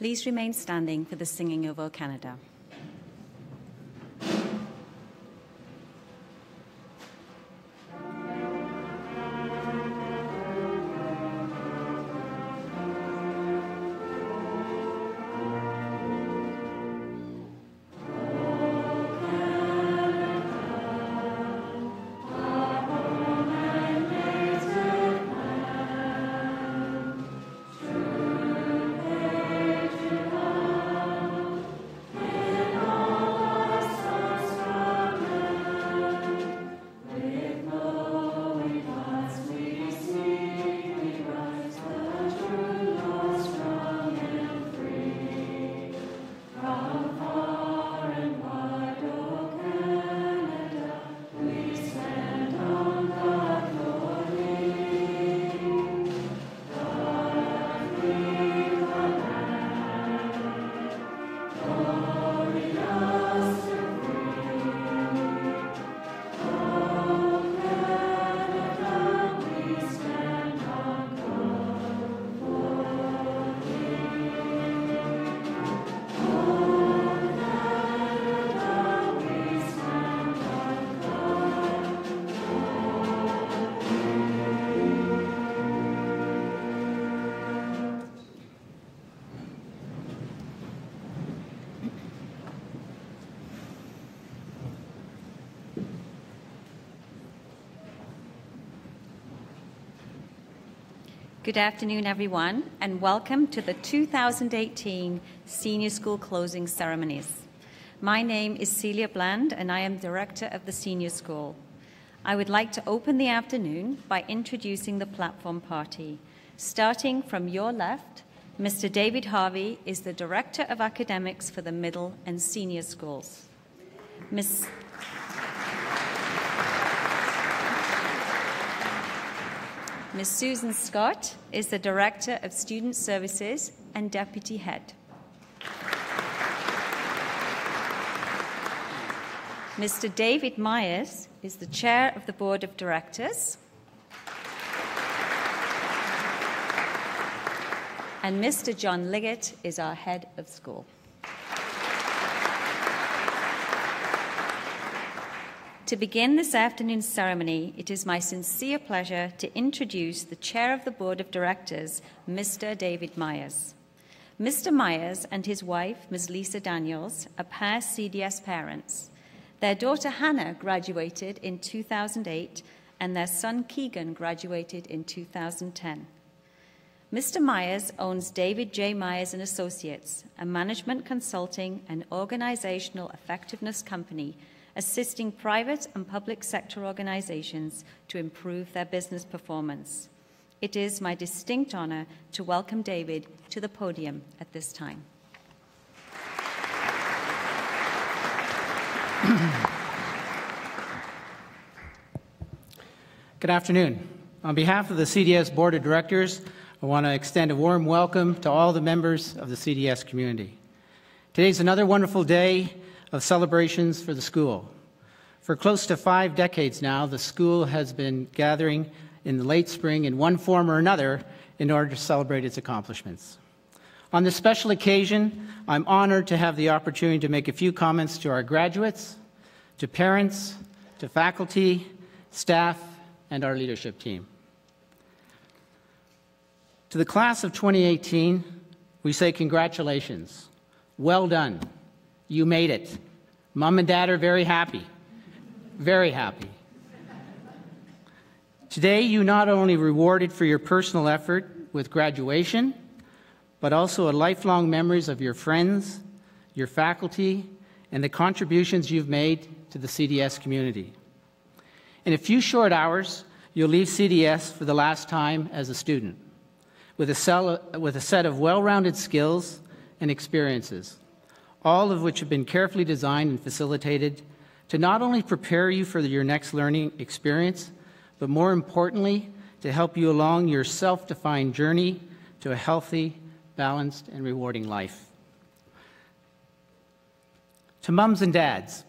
Please remain standing for the singing of O Canada. Good afternoon, everyone, and welcome to the 2018 Senior School Closing Ceremonies. My name is Celia Bland, and I am Director of the Senior School. I would like to open the afternoon by introducing the platform party. Starting from your left, Mr. David Harvey is the Director of Academics for the Middle and Senior Schools. Ms. Susan Scott is the Director of Student Services and Deputy Head. Mr. David Myers is the Chair of the Board of Directors. And Mr. John Liggett is our Head of School. To begin this afternoon's ceremony, it is my sincere pleasure to introduce the Chair of the Board of Directors, Mr. David Myers. Mr. Myers and his wife, Ms. Lisa Daniels, are past CDS parents. Their daughter Hannah graduated in 2008, and their son Keegan graduated in 2010. Mr. Myers owns David J. Myers & Associates, a management consulting and organizational effectiveness company assisting private and public sector organizations to improve their business performance. It is my distinct honor to welcome David to the podium at this time. Good afternoon. On behalf of the CDS Board of Directors, I want to extend a warm welcome to all the members of the CDS community. Today's another wonderful day of celebrations for the school. For close to 5 decades now, the school has been gathering in the late spring in one form or another in order to celebrate its accomplishments. On this special occasion, I'm honored to have the opportunity to make a few comments to our graduates, to parents, to faculty, staff, and our leadership team. To the class of 2018, we say congratulations. Well done. You made it. Mom and Dad are very happy. Very happy. Today, you not only rewarded for your personal effort with graduation, but also a lifelong memories of your friends, your faculty, and the contributions you've made to the CDS community. In a few short hours, you'll leave CDS for the last time as a student, with a set of well-rounded skills and experiences, all of which have been carefully designed and facilitated to not only prepare you for your next learning experience, but more importantly, to help you along your self-defined journey to a healthy, balanced, and rewarding life. To mums and dads,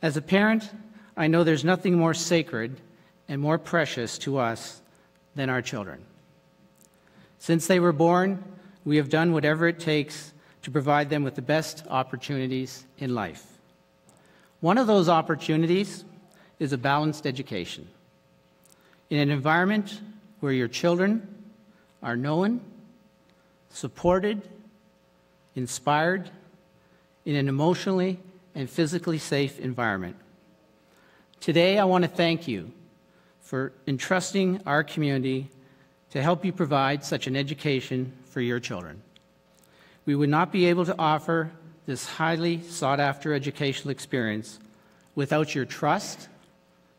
as a parent, I know there's nothing more sacred and more precious to us than our children. Since they were born, we have done whatever it takes to provide them with the best opportunities in life. One of those opportunities is a balanced education. In an environment where your children are known, supported, inspired, in an emotionally and physically safe environment. Today, I want to thank you for entrusting our community to help you provide such an education for your children. We would not be able to offer this highly sought-after educational experience without your trust,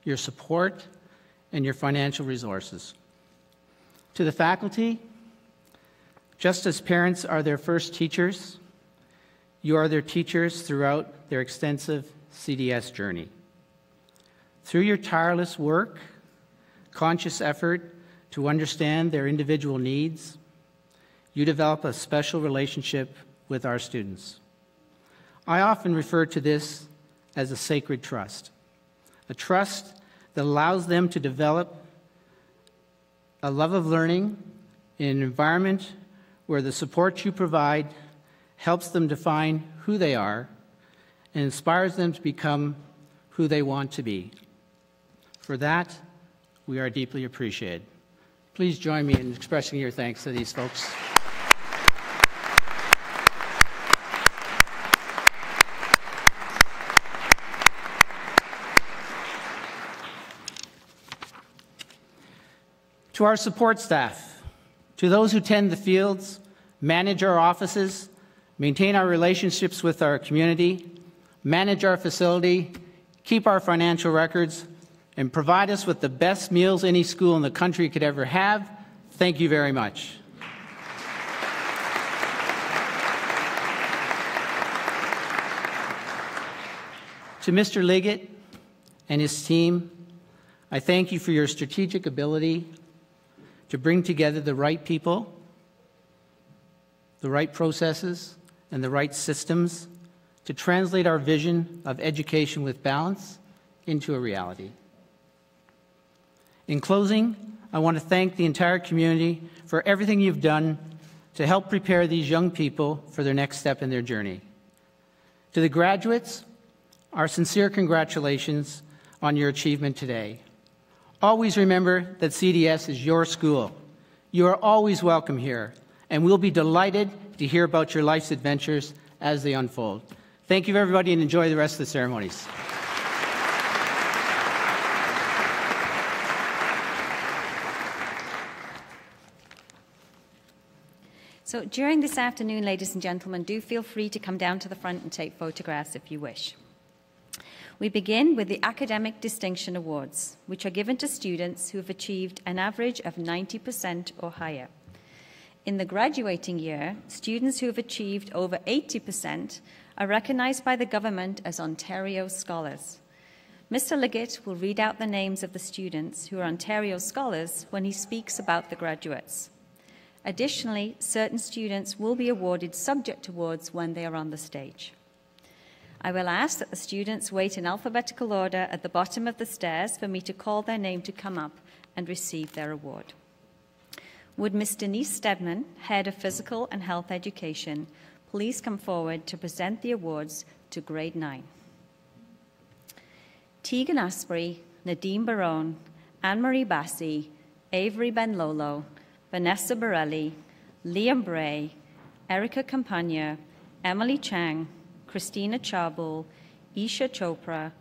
your support, and your financial resources. To the faculty, just as parents are their first teachers, you are their teachers throughout their extensive CDS journey. Through your tireless work, conscious effort to understand their individual needs, you develop a special relationship with our students. I often refer to this as a sacred trust, a trust that allows them to develop a love of learning in an environment where the support you provide helps them define who they are and inspires them to become who they want to be. For that, we are deeply appreciated. Please join me in expressing your thanks to these folks. To our support staff, to those who tend the fields, manage our offices, maintain our relationships with our community, manage our facility, keep our financial records, and provide us with the best meals any school in the country could ever have, thank you very much. To Mr. Liggett and his team, I thank you for your strategic ability to bring together the right people, the right processes, and the right systems to translate our vision of education with balance into a reality. In closing, I want to thank the entire community for everything you've done to help prepare these young people for their next step in their journey. To the graduates, our sincere congratulations on your achievement today. Always remember that CDS is your school. You are always welcome here, and we'll be delighted to hear about your life's adventures as they unfold. Thank you, everybody, and enjoy the rest of the ceremonies. So during this afternoon, ladies and gentlemen, do feel free to come down to the front and take photographs if you wish. We begin with the Academic Distinction Awards, which are given to students who have achieved an average of 90% or higher. In the graduating year, students who have achieved over 80% are recognized by the government as Ontario Scholars. Mr. Liggett will read out the names of the students who are Ontario Scholars when he speaks about the graduates. Additionally, certain students will be awarded subject awards when they are on the stage. I will ask that the students wait in alphabetical order at the bottom of the stairs for me to call their name to come up and receive their award. Would Ms. Denise Stedman, Head of Physical and Health Education, please come forward to present the awards to Grade 9. Tegan Asprey, Nadine Barone, Anne-Marie Bassi, Avery Benlolo, Vanessa Borelli, Liam Bray, Erica Campagna, Emily Chang, Christina Charbel, Isha Chopra,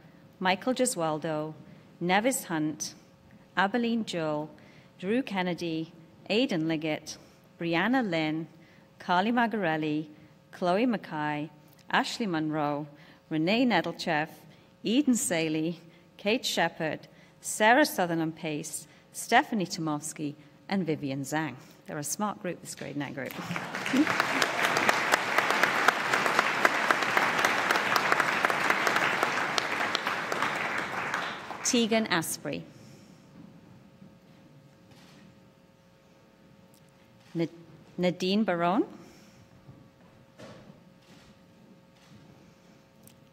Michael Gesualdo, Nevis Hunt, Abeline Joel, Drew Kennedy, Aidan Liggett, Brianna Lynn, Carly Magarelli, Chloe Mackay, Ashley Monroe, Renee Nedelchef, Eden Saley, Kate Shepard, Sarah Sutherland Pace, Stephanie Tomowski, and Vivian Zhang. They're a smart group, this grade 9 group. Tegan Asprey. Nadine Barone.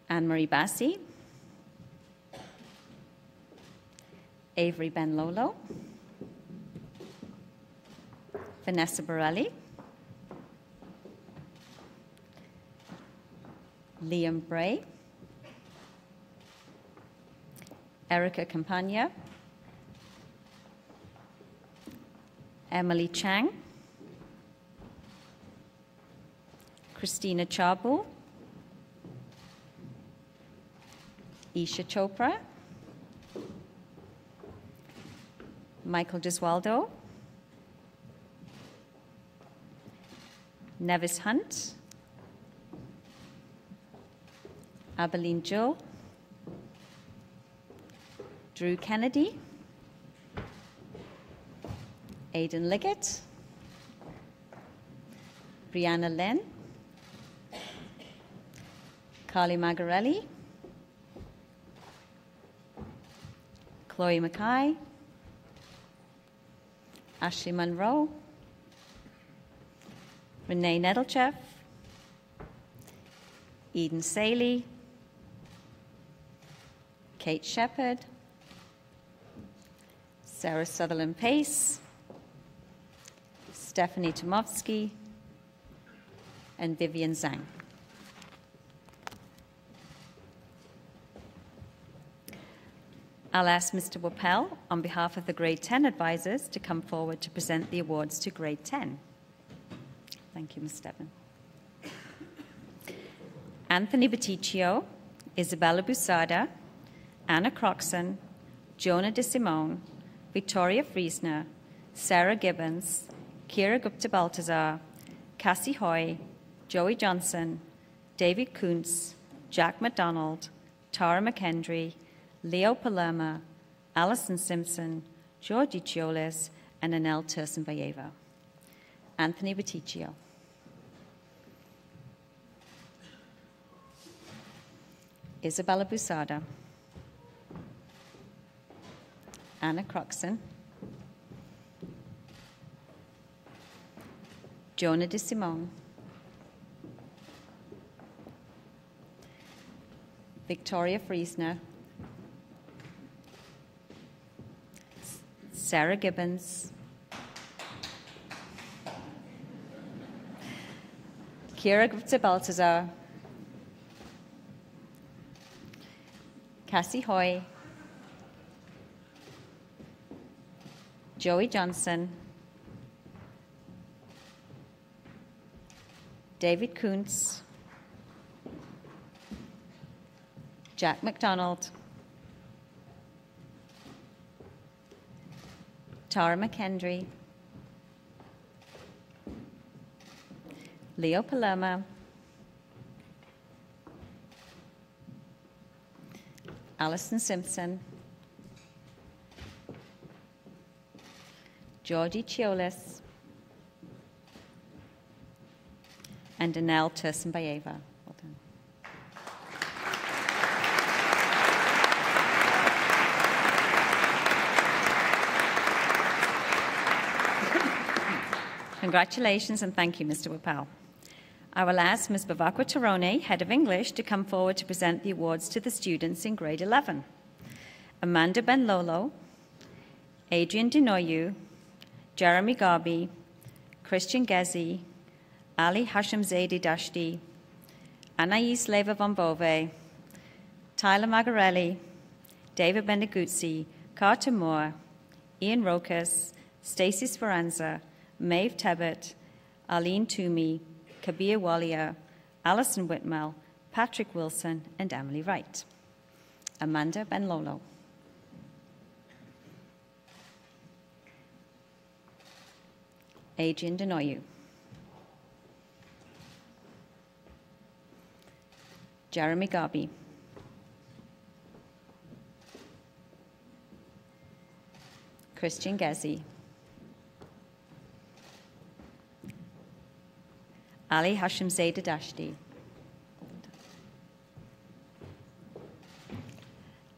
Anne-Marie Bassi. Avery Benlolo. Vanessa Borelli. Liam Bray, Erica Campagna, Emily Chang, Christina Chabu, Isha Chopra, Michael Giswaldo, Nevis Hunt, Abeline Joe, Drew Kennedy, Aidan Liggett, Brianna Lynn, Carly Magarelli, Chloe Mackay, Ashley Monroe, Renee Nedelchef, Eden Saley, Kate Shepherd, Sarah Sutherland Pace, Stephanie Tomovsky, and Vivian Zhang. I'll ask Mr. Wappel, on behalf of the Grade 10 advisors, to come forward to present the awards to Grade 10. Thank you, Ms. Stebbin. Anthony Batticchio, Isabella Busada, Anna Croxon, Jonah DeSimone, Victoria Friesner, Sarah Gibbons, Kira Gupta-Baltazar, Cassie Hoy, Joey Johnson, David Kuntz, Jack McDonald, Tara McKendry, Leo Palermo, Alison Simpson, Georgie Chiolis, and Anel Tursenbayeva. Anthony Batticchio. Isabella Busada, Anna Croxon, Jonah DeSimone, Victoria Friesner, Sarah Gibbons, Kira Gupta-Baltazar, Cassie Hoy, Joey Johnson, David Kuntz, Jack McDonald, Tara McKendry, Leo Palermo, Alison Simpson, Georgie Chiolis, and Anel Tursenbayeva. Well done. Congratulations and thank you, Mr. Wappel. I will ask Ms. Bavakwa Tarone, Head of English, to come forward to present the awards to the students in Grade 11. Amanda Benlolo, Adrian Denoyu, Jeremy Garby, Christian Gezi, Ali Hashemzadeh Dashti, Anais Leva von Bove, Tyler Magarelli, David Beneguzzi, Carter Moore, Ian Rokas, Stacey Speranza, Maeve Tebbett, Arlene Toomey, Kabir Walia, Alison Whitmell, Patrick Wilson, and Emily Wright. Amanda Benlolo. Adrian Denoyu. Jeremy Garby. Christian Gezi. Ali Hashemzadeh Dashti.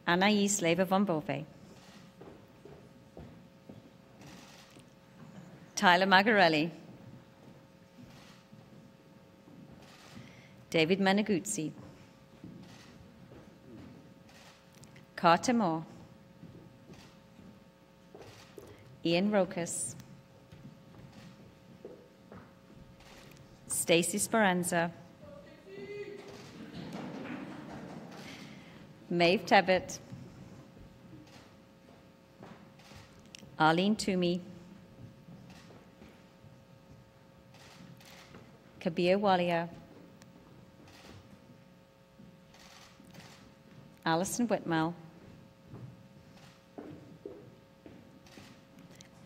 Anais Leva von Bove. Tyler Magarelli. David Meneguzzi. Carter Moore. Ian Rokas. Stacey Speranza. Maeve Tebbett, Arlene Toomey, Kabir Walia, Alison Whitmell,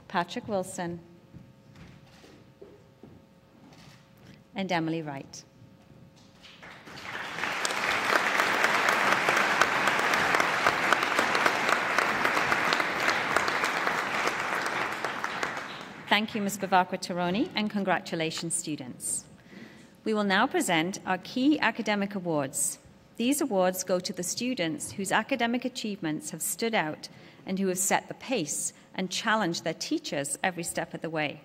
Patrick Wilson, and Emily Wright. Thank you, Ms. Bavakwa-Taroni, and congratulations, students. We will now present our key academic awards. These awards go to the students whose academic achievements have stood out and who have set the pace and challenged their teachers every step of the way.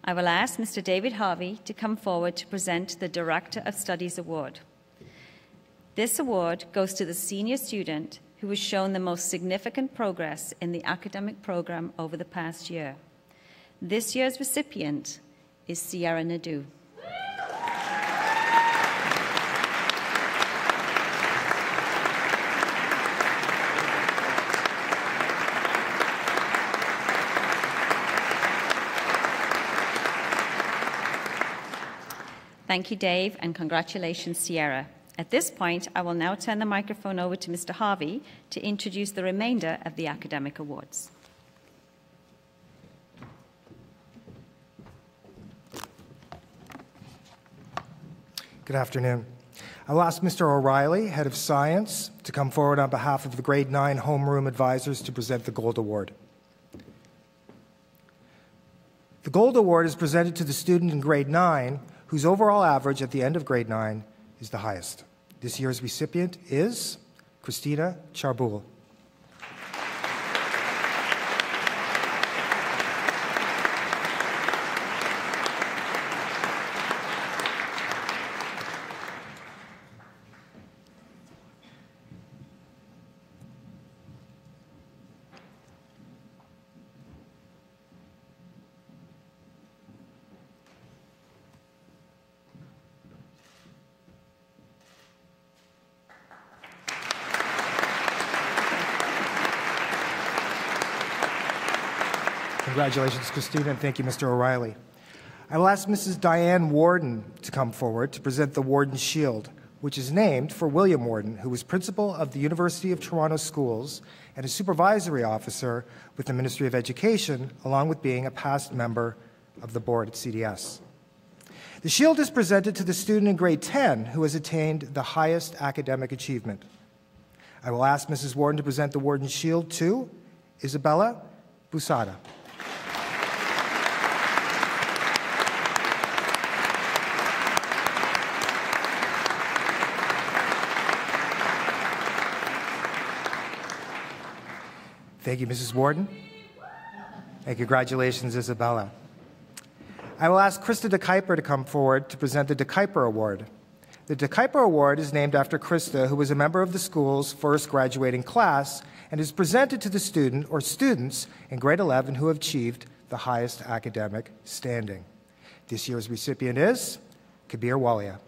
I will ask Mr. David Harvey to come forward to present the Director of Studies Award. This award goes to the senior student who has shown the most significant progress in the academic program over the past year. This year's recipient is Sierra Nadeau. Thank you, Dave, and congratulations, Sierra. At this point, I will now turn the microphone over to Mr. Harvey to introduce the remainder of the academic awards. Good afternoon. I will ask Mr. O'Reilly, Head of Science, to come forward on behalf of the Grade 9 Homeroom Advisors to present the Gold Award. The Gold Award is presented to the student in Grade 9 whose overall average at the end of Grade 9 is the highest. This year's recipient is Christina Charbul. Congratulations, Christina, and thank you, Mr. O'Reilly. I will ask Mrs. Diane Warden to come forward to present the Warden Shield, which is named for William Warden, who was principal of the University of Toronto Schools and a supervisory officer with the Ministry of Education, along with being a past member of the board at CDS. The shield is presented to the student in grade 10 who has attained the highest academic achievement. I will ask Mrs. Warden to present the Warden Shield to Isabella Busada. Thank you, Mrs. Warden. And congratulations, Isabella. I will ask Krista DeKuyper to come forward to present the DeKuyper Award. The DeKuyper Award is named after Krista, who was a member of the school's first graduating class, and is presented to the student or students in grade 11 who have achieved the highest academic standing. This year's recipient is Kabir Walia.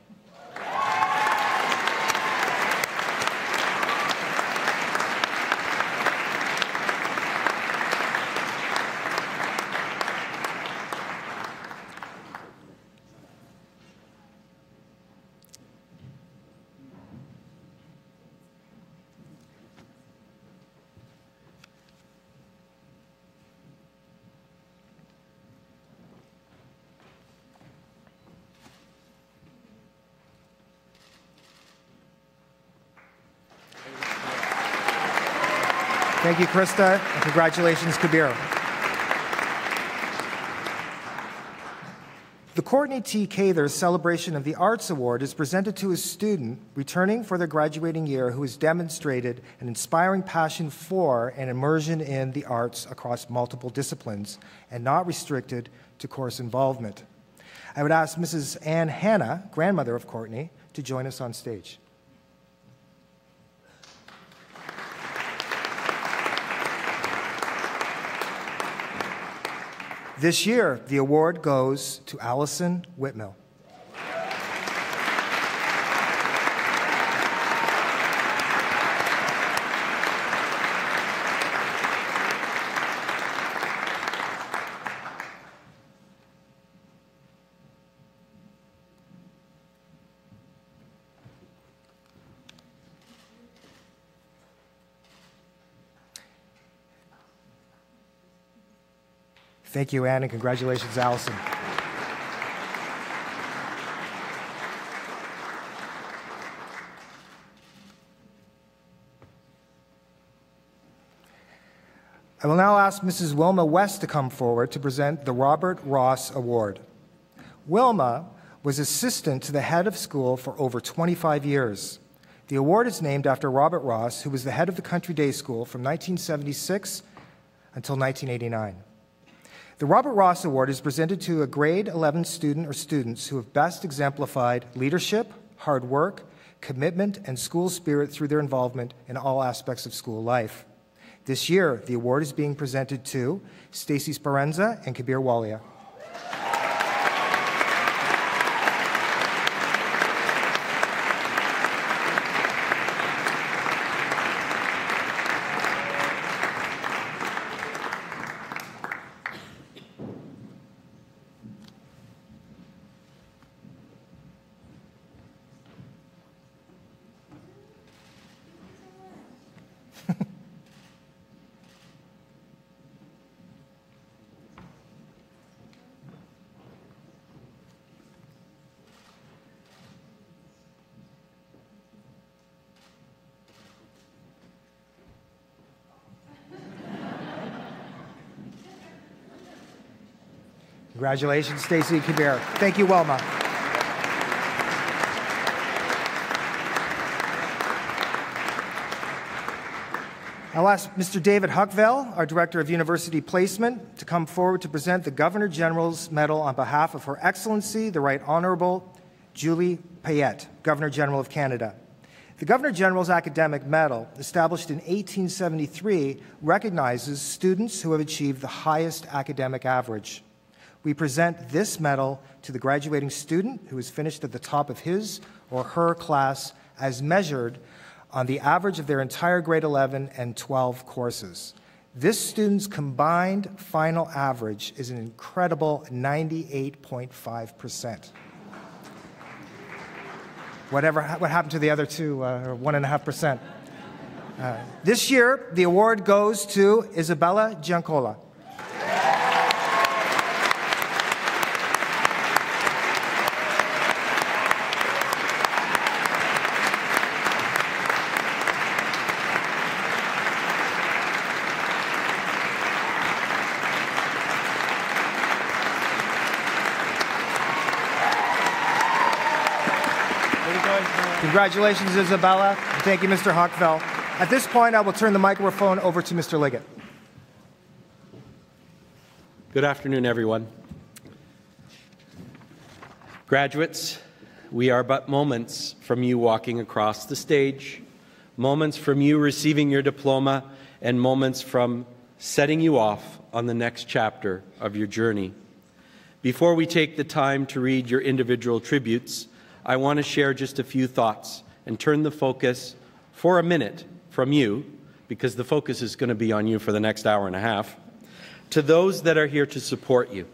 Thank you, Krista, and congratulations, Kabir. The Courtney T. Cathers Celebration of the Arts Award is presented to a student returning for their graduating year who has demonstrated an inspiring passion for and immersion in the arts across multiple disciplines and not restricted to course involvement. I would ask Mrs. Ann Hanna, grandmother of Courtney, to join us on stage. This year, the award goes to Allison Whitmell. Thank you, Anne, and congratulations, Allison. I will now ask Mrs. Wilma West to come forward to present the Robert Ross Award. Wilma was assistant to the head of school for over 25 years. The award is named after Robert Ross, who was the head of the Country Day School from 1976 until 1989. The Robert Ross Award is presented to a grade 11 student or students who have best exemplified leadership, hard work, commitment, and school spirit through their involvement in all aspects of school life. This year, the award is being presented to Stacy Speranza and Kabir Walia. Congratulations, Stacy and Kabir. Thank you, Wilma. I'll ask Mr. David Huckville, our Director of University Placement, to come forward to present the Governor General's Medal on behalf of Her Excellency, the Right Honourable Julie Payette, Governor General of Canada. The Governor General's Academic Medal, established in 1873, recognizes students who have achieved the highest academic average. We present this medal to the graduating student who has finished at the top of his or her class as measured on the average of their entire grade 11 and 12 courses. This student's combined final average is an incredible 98.5%. What happened to the other two, or 1.5%? This year, the award goes to Isabella Giancola. Congratulations, Isabella. And thank you, Mr. Huckville. At this point, I will turn the microphone over to Mr. Liggett. Good afternoon, everyone. Graduates, we are but moments from you walking across the stage, moments from you receiving your diploma, and moments from setting you off on the next chapter of your journey. Before we take the time to read your individual tributes, I want to share just a few thoughts and turn the focus for a minute from you, because the focus is going to be on you for the next hour and a half, to those that are here to support you.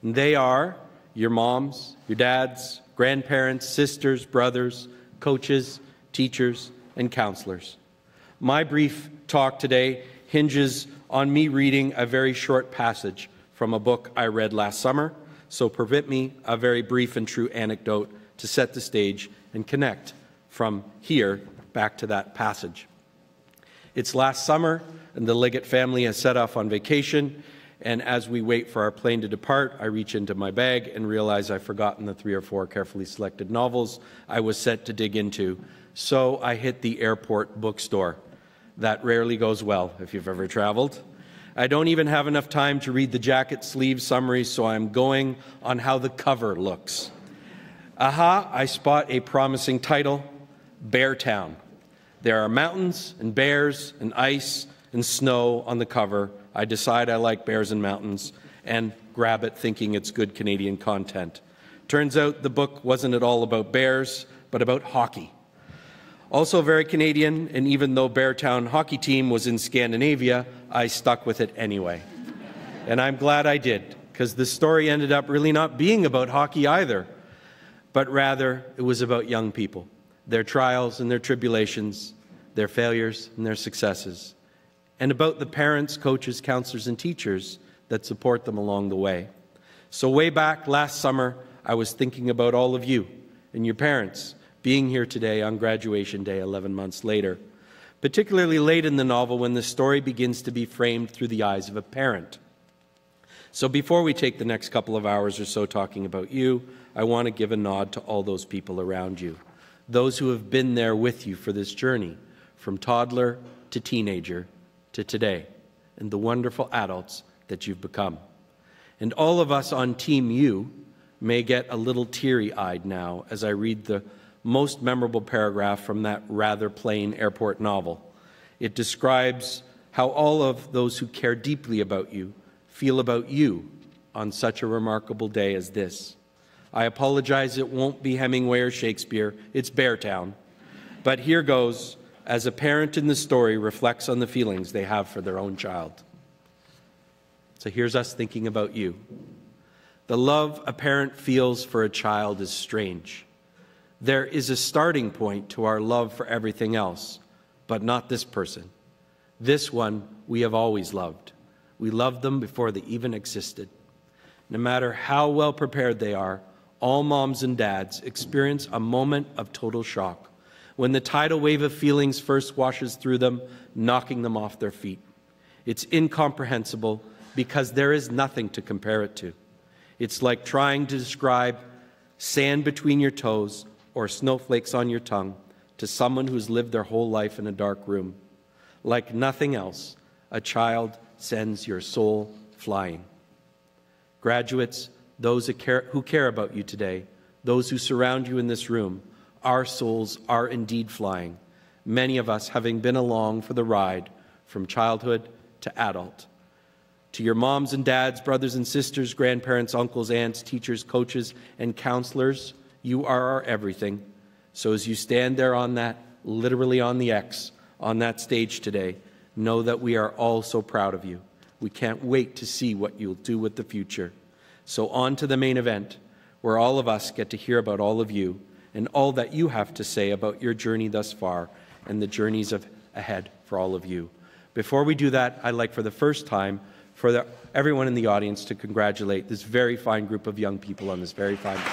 And they are your moms, your dads, grandparents, sisters, brothers, coaches, teachers, and counselors. My brief talk today hinges on me reading a very short passage from a book I read last summer, so permit me a very brief and true anecdote to set the stage and connect from here back to that passage. It's last summer, and the Liggett family has set off on vacation, and as we wait for our plane to depart, I reach into my bag and realize I've forgotten the 3 or 4 carefully selected novels I was set to dig into, so I hit the airport bookstore. That rarely goes well if you've ever traveled. I don't even have enough time to read the jacket sleeve summary, so I'm going on how the cover looks. Aha, I spot a promising title, Bear Town. There are mountains and bears and ice and snow on the cover. I decide I like bears and mountains and grab it thinking it's good Canadian content. Turns out the book wasn't at all about bears, but about hockey. Also very Canadian, and even though Beartown hockey team was in Scandinavia, I stuck with it anyway. And I'm glad I did, because the story ended up really not being about hockey either, but rather it was about young people, their trials and their tribulations, their failures and their successes, and about the parents, coaches, counselors, and teachers that support them along the way. So way back last summer, I was thinking about all of you and your parents being here today on graduation day 11 months later, particularly late in the novel when the story begins to be framed through the eyes of a parent. So before we take the next couple of hours or so talking about you, I want to give a nod to all those people around you, those who have been there with you for this journey, from toddler to teenager to today, and the wonderful adults that you've become. And all of us on Team You may get a little teary-eyed now as I read the most memorable paragraph from that rather plain airport novel. It describes how all of those who care deeply about you feel about you on such a remarkable day as this. I apologize, it won't be Hemingway or Shakespeare, it's Beartown. But here goes, as a parent in the story reflects on the feelings they have for their own child. So here's us thinking about you. The love a parent feels for a child is strange. There is a starting point to our love for everything else, but not this person. This one we have always loved. We loved them before they even existed. No matter how well prepared they are, all moms and dads experience a moment of total shock when the tidal wave of feelings first washes through them, knocking them off their feet. It's incomprehensible because there is nothing to compare it to. It's like trying to describe sand between your toes or snowflakes on your tongue to someone who's lived their whole life in a dark room. Like nothing else, a child sends your soul flying. Graduates, those who care about you today, those who surround you in this room, our souls are indeed flying, many of us having been along for the ride from childhood to adult. To your moms and dads, brothers and sisters, grandparents, uncles, aunts, teachers, coaches, and counselors, you are our everything. So as you stand there on that, literally on the X, on that stage today, know that we are all so proud of you. We can't wait to see what you'll do with the future. So on to the main event, where all of us get to hear about all of you and all that you have to say about your journey thus far and the journeys ahead for all of you. Before we do that, I'd like for the first time for everyone in the audience to congratulate this very fine group of young people on this very fine day.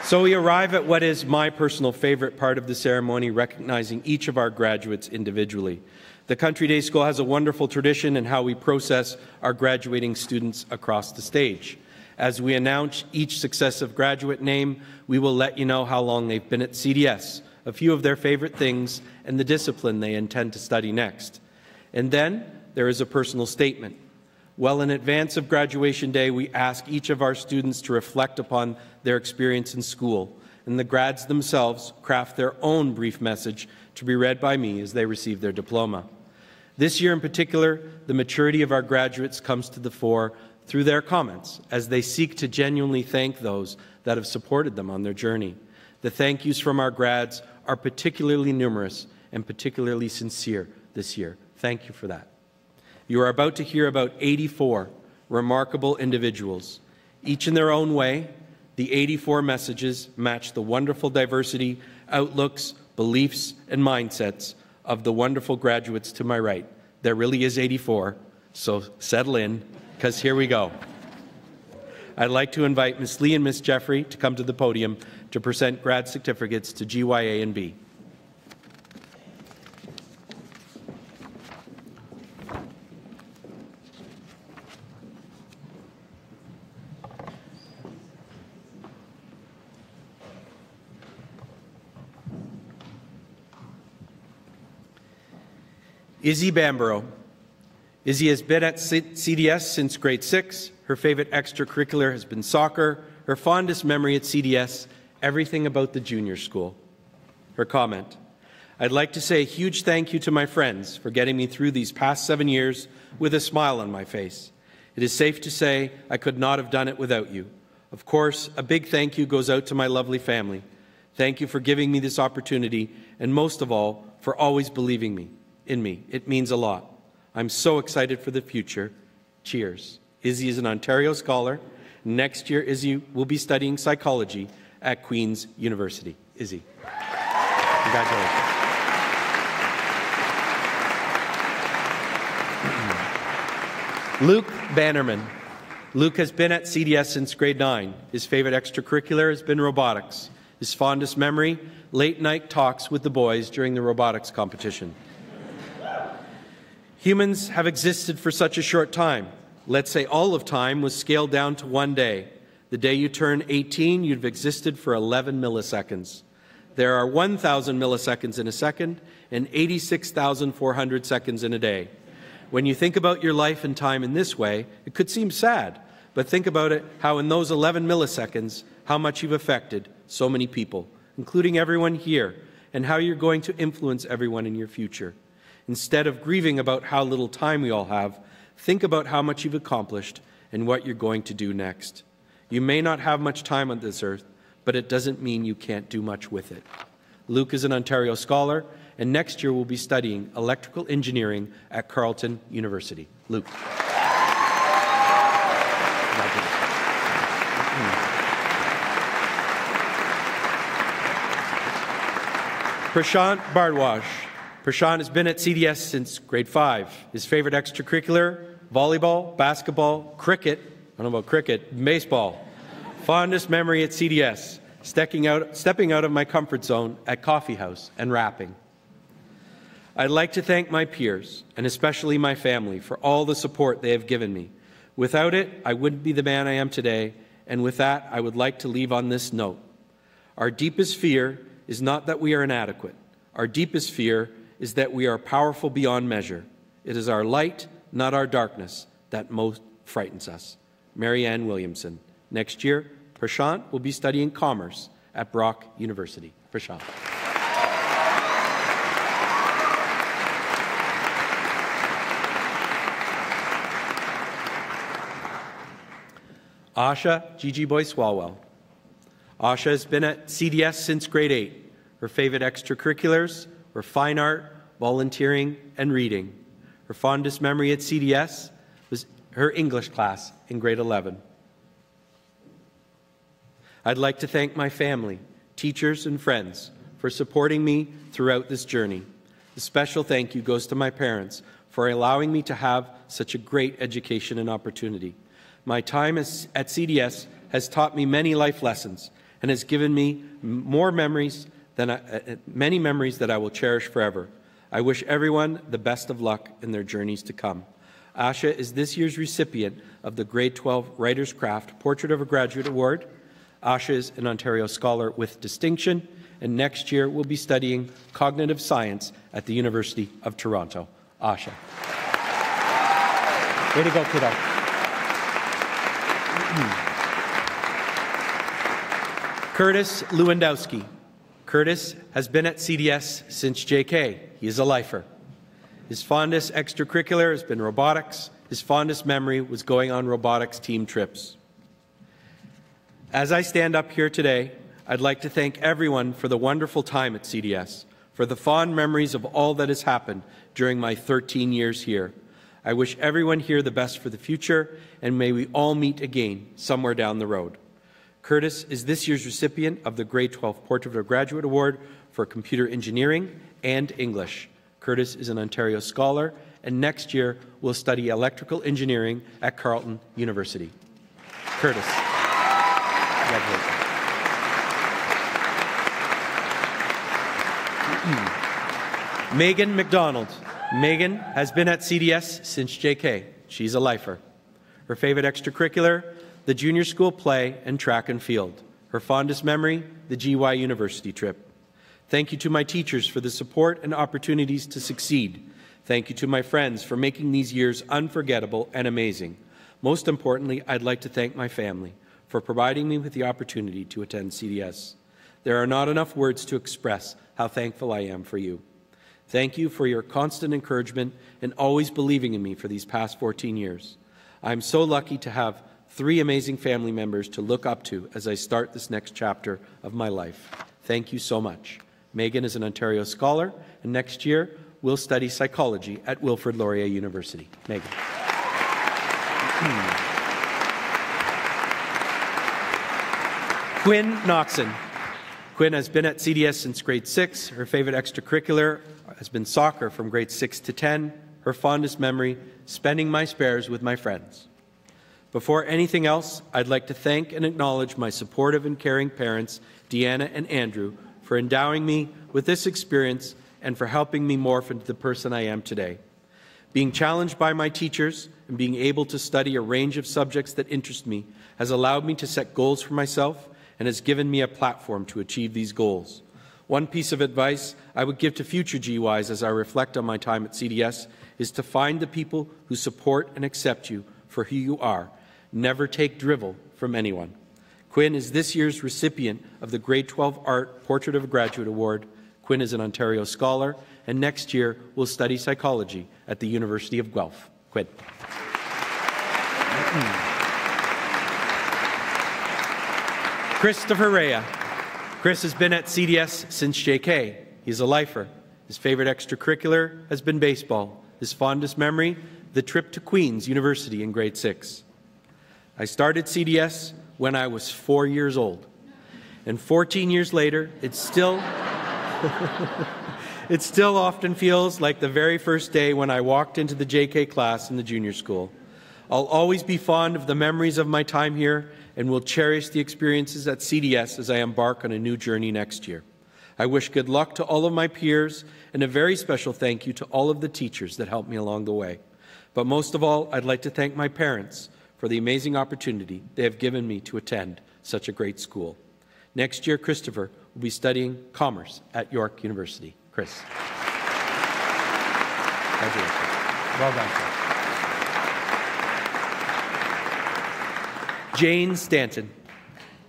So we arrive at what is my personal favorite part of the ceremony, recognizing each of our graduates individually. The Country Day School has a wonderful tradition in how we process our graduating students across the stage. As we announce each successive graduate name, we will let you know how long they've been at CDS, a few of their favorite things, and the discipline they intend to study next. And then there is a personal statement. Well, in advance of graduation day, we ask each of our students to reflect upon their experience in school, and the grads themselves craft their own brief message to be read by me as they receive their diploma. This year in particular, the maturity of our graduates comes to the fore through their comments as they seek to genuinely thank those that have supported them on their journey. The thank yous from our grads are particularly numerous and particularly sincere this year. Thank you for that. You are about to hear about 84 remarkable individuals. Each in their own way, the 84 messages match the wonderful diversity, outlooks, beliefs, and mindsets of the wonderful graduates to my right. There really is 84, so settle in, because here we go. I'd like to invite Ms. Lee and Ms. Jeffrey to come to the podium to present grad certificates to GYA and B. Izzy Bamborough. Izzy has been at CDS since grade 6. Her favorite extracurricular has been soccer. Her fondest memory at CDS, everything about the junior school. Her comment, I'd like to say a huge thank you to my friends for getting me through these past 7 years with a smile on my face. It is safe to say I could not have done it without you. Of course, a big thank you goes out to my lovely family. Thank you for giving me this opportunity, and most of all, for always believing in me. It means a lot. I'm so excited for the future. Cheers. Izzy is an Ontario scholar Next year, Izzy will be studying psychology at Queen's University. Izzy, congratulations. Luke Bannerman. Luke has been at CDS since grade 9. His favorite extracurricular has been robotics. His fondest memory, late-night talks with the boys during the robotics competition. Humans have existed for such a short time. Let's say all of time was scaled down to one day. The day you turn 18, you've existed for 11 milliseconds. There are 1,000 milliseconds in a second and 86,400 seconds in a day. When you think about your life and time in this way, it could seem sad, but think about it, how in those 11 milliseconds, how much you've affected so many people, including everyone here, and how you're going to influence everyone in your future. Instead of grieving about how little time we all have, think about how much you've accomplished and what you're going to do next. You may not have much time on this earth, but it doesn't mean you can't do much with it. Luke is an Ontario scholar, and next year will be studying electrical engineering at Carleton University. Luke. Prashant Bardwaj. Prashant has been at CDS since grade 5. His favorite extracurricular, volleyball, basketball, cricket, I don't know about cricket, baseball. Fondest memory at CDS, stepping out of my comfort zone at Coffee House and rapping. I'd like to thank my peers, and especially my family, for all the support they have given me. Without it, I wouldn't be the man I am today, and with that, I would like to leave on this note. Our deepest fear is not that we are inadequate. Our deepest fear is that we are powerful beyond measure. It is our light, not our darkness, that most frightens us. Mary Ann Williamson. Next year, Prashant will be studying commerce at Brock University. Prashant. Asha Gigi Boy Swalwell. Asha has been at CDS since grade 8. Her favorite extracurriculars were fine art, volunteering, and reading. Her fondest memory at CDS was her English class in grade 11. I'd like to thank my family, teachers, and friends for supporting me throughout this journey. A special thank you goes to my parents for allowing me to have such a great education and opportunity. My time at CDS has taught me many life lessons and has given me many memories that I will cherish forever. I wish everyone the best of luck in their journeys to come. Asha is this year's recipient of the Grade 12 Writer's Craft Portrait of a Graduate Award. Asha is an Ontario Scholar with distinction, and next year will be studying cognitive science at the University of Toronto. Asha. Way to go, kiddo. Curtis Lewandowski. Curtis has been at CDS since JK. He is a lifer. His fondest extracurricular has been robotics. His fondest memory was going on robotics team trips. As I stand up here today, I'd like to thank everyone for the wonderful time at CDS, for the fond memories of all that has happened during my 13 years here. I wish everyone here the best for the future, and may we all meet again somewhere down the road. Curtis is this year's recipient of the Grade 12 Portrait of a Graduate Award for Computer Engineering and English. Curtis is an Ontario Scholar, and next year will study electrical engineering at Carleton University. Curtis. Congratulations. Megan McDonald. Megan has been at CDS since JK. She's a lifer. Her favorite extracurricular, the junior school play and track and field. Her fondest memory, the GY University trip. Thank you to my teachers for the support and opportunities to succeed. Thank you to my friends for making these years unforgettable and amazing. Most importantly, I'd like to thank my family for providing me with the opportunity to attend CDS. There are not enough words to express how thankful I am for you. Thank you for your constant encouragement and always believing in me for these past 14 years. I'm so lucky to have 3 amazing family members to look up to as I start this next chapter of my life. Thank you so much. Megan is an Ontario Scholar, and next year will study psychology at Wilfrid Laurier University. Megan. Quinn Noxon. Quinn has been at CDS since grade 6. Her favorite extracurricular has been soccer from grade 6 to 10. Her fondest memory, spending my spares with my friends. Before anything else, I'd like to thank and acknowledge my supportive and caring parents, Deanna and Andrew, for endowing me with this experience and for helping me morph into the person I am today. Being challenged by my teachers and being able to study a range of subjects that interest me has allowed me to set goals for myself and has given me a platform to achieve these goals. One piece of advice I would give to future GYs as I reflect on my time at CDS is to find the people who support and accept you for who you are. Never take drivel from anyone. Quinn is this year's recipient of the Grade 12 Art Portrait of a Graduate Award. Quinn is an Ontario Scholar, and next year will study psychology at the University of Guelph. Quinn. Christopher Rea. Chris has been at CDS since JK. He's a lifer. His favorite extracurricular has been baseball. His fondest memory, the trip to Queen's University in grade 6. I started CDS when I was 4 years old. And 14 years later, it still often feels like the very first day when I walked into the JK class in the junior school. I'll always be fond of the memories of my time here and will cherish the experiences at CDS as I embark on a new journey next year. I wish good luck to all of my peers and a very special thank you to all of the teachers that helped me along the way. But most of all, I'd like to thank my parents for the amazing opportunity they have given me to attend such a great school. Next year, Christopher will be studying commerce at York University. Chris. Well done, sir. Jane Stanton.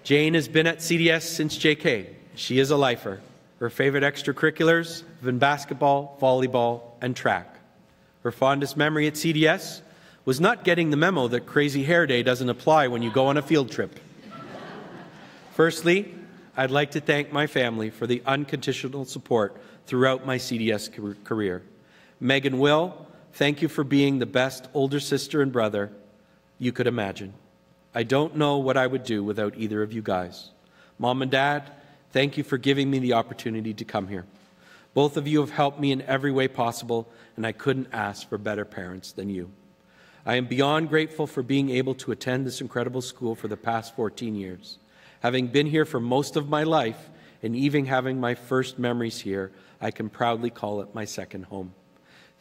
Jane has been at CDS since JK. She is a lifer. Her favorite extracurriculars have been basketball, volleyball, and track. Her fondest memory at CDS was not getting the memo that crazy hair day doesn't apply when you go on a field trip. Firstly, I'd like to thank my family for the unconditional support throughout my CDS career. Meg and Will, thank you for being the best older sister and brother you could imagine. I don't know what I would do without either of you guys. Mom and Dad, thank you for giving me the opportunity to come here. Both of you have helped me in every way possible, and I couldn't ask for better parents than you. I am beyond grateful for being able to attend this incredible school for the past 14 years. Having been here for most of my life, and even having my first memories here, I can proudly call it my second home.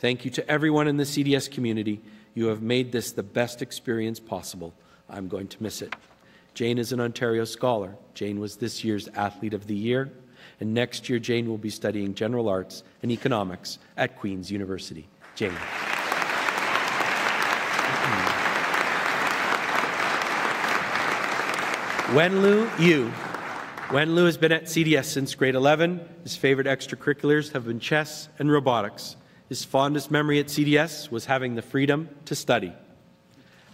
Thank you to everyone in the CDS community. You have made this the best experience possible. I'm going to miss it. Jane is an Ontario Scholar. Jane was this year's Athlete of the Year. And next year, Jane will be studying General Arts and Economics at Queen's University. Jane. Wenlu Yu. Wenlu has been at CDS since grade 11. His favorite extracurriculars have been chess and robotics. His fondest memory at CDS was having the freedom to study.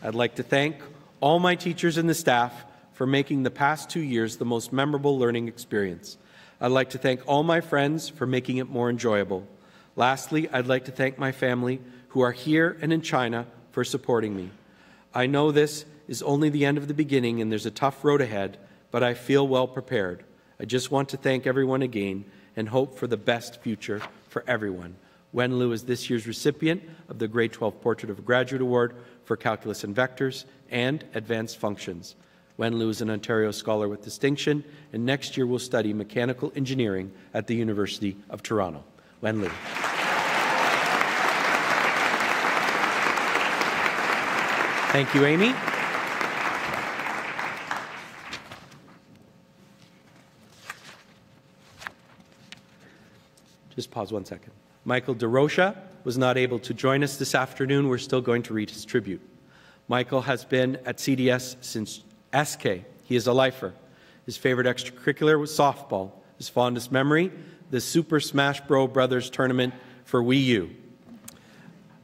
I'd like to thank all my teachers and the staff for making the past 2 years the most memorable learning experience. I'd like to thank all my friends for making it more enjoyable. Lastly, I'd like to thank my family who are here and in China for supporting me. I know this is only the end of the beginning and there's a tough road ahead, but I feel well prepared. I just want to thank everyone again and hope for the best future for everyone. Wenlu is this year's recipient of the Grade 12 Portrait of a Graduate Award for Calculus and Vectors and Advanced Functions. Wenlu is an Ontario Scholar with distinction, and next year will study mechanical engineering at the University of Toronto. Wenlu. Thank you, Amy. Just pause 1 second. Michael DeRocha was not able to join us this afternoon. We're still going to read his tribute. Michael has been at CDS since SK. He is a lifer. His favorite extracurricular was softball. His fondest memory, the Super Smash Brothers tournament for Wii U.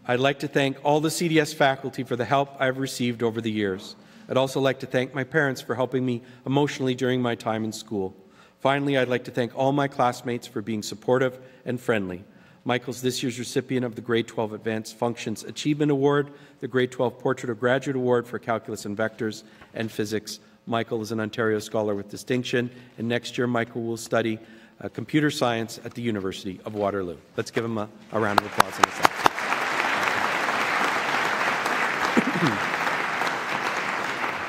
I'd like to thank all the CDS faculty for the help I've received over the years. I'd also like to thank my parents for helping me emotionally during my time in school. Finally, I'd like to thank all my classmates for being supportive and friendly. Michael's this year's recipient of the Grade 12 Advanced Functions Achievement Award, the Grade 12 Portrait of Graduate Award for Calculus and Vectors and Physics. Michael is an Ontario Scholar with Distinction, and next year Michael will study computer science at the University of Waterloo. Let's give him a round of applause on this.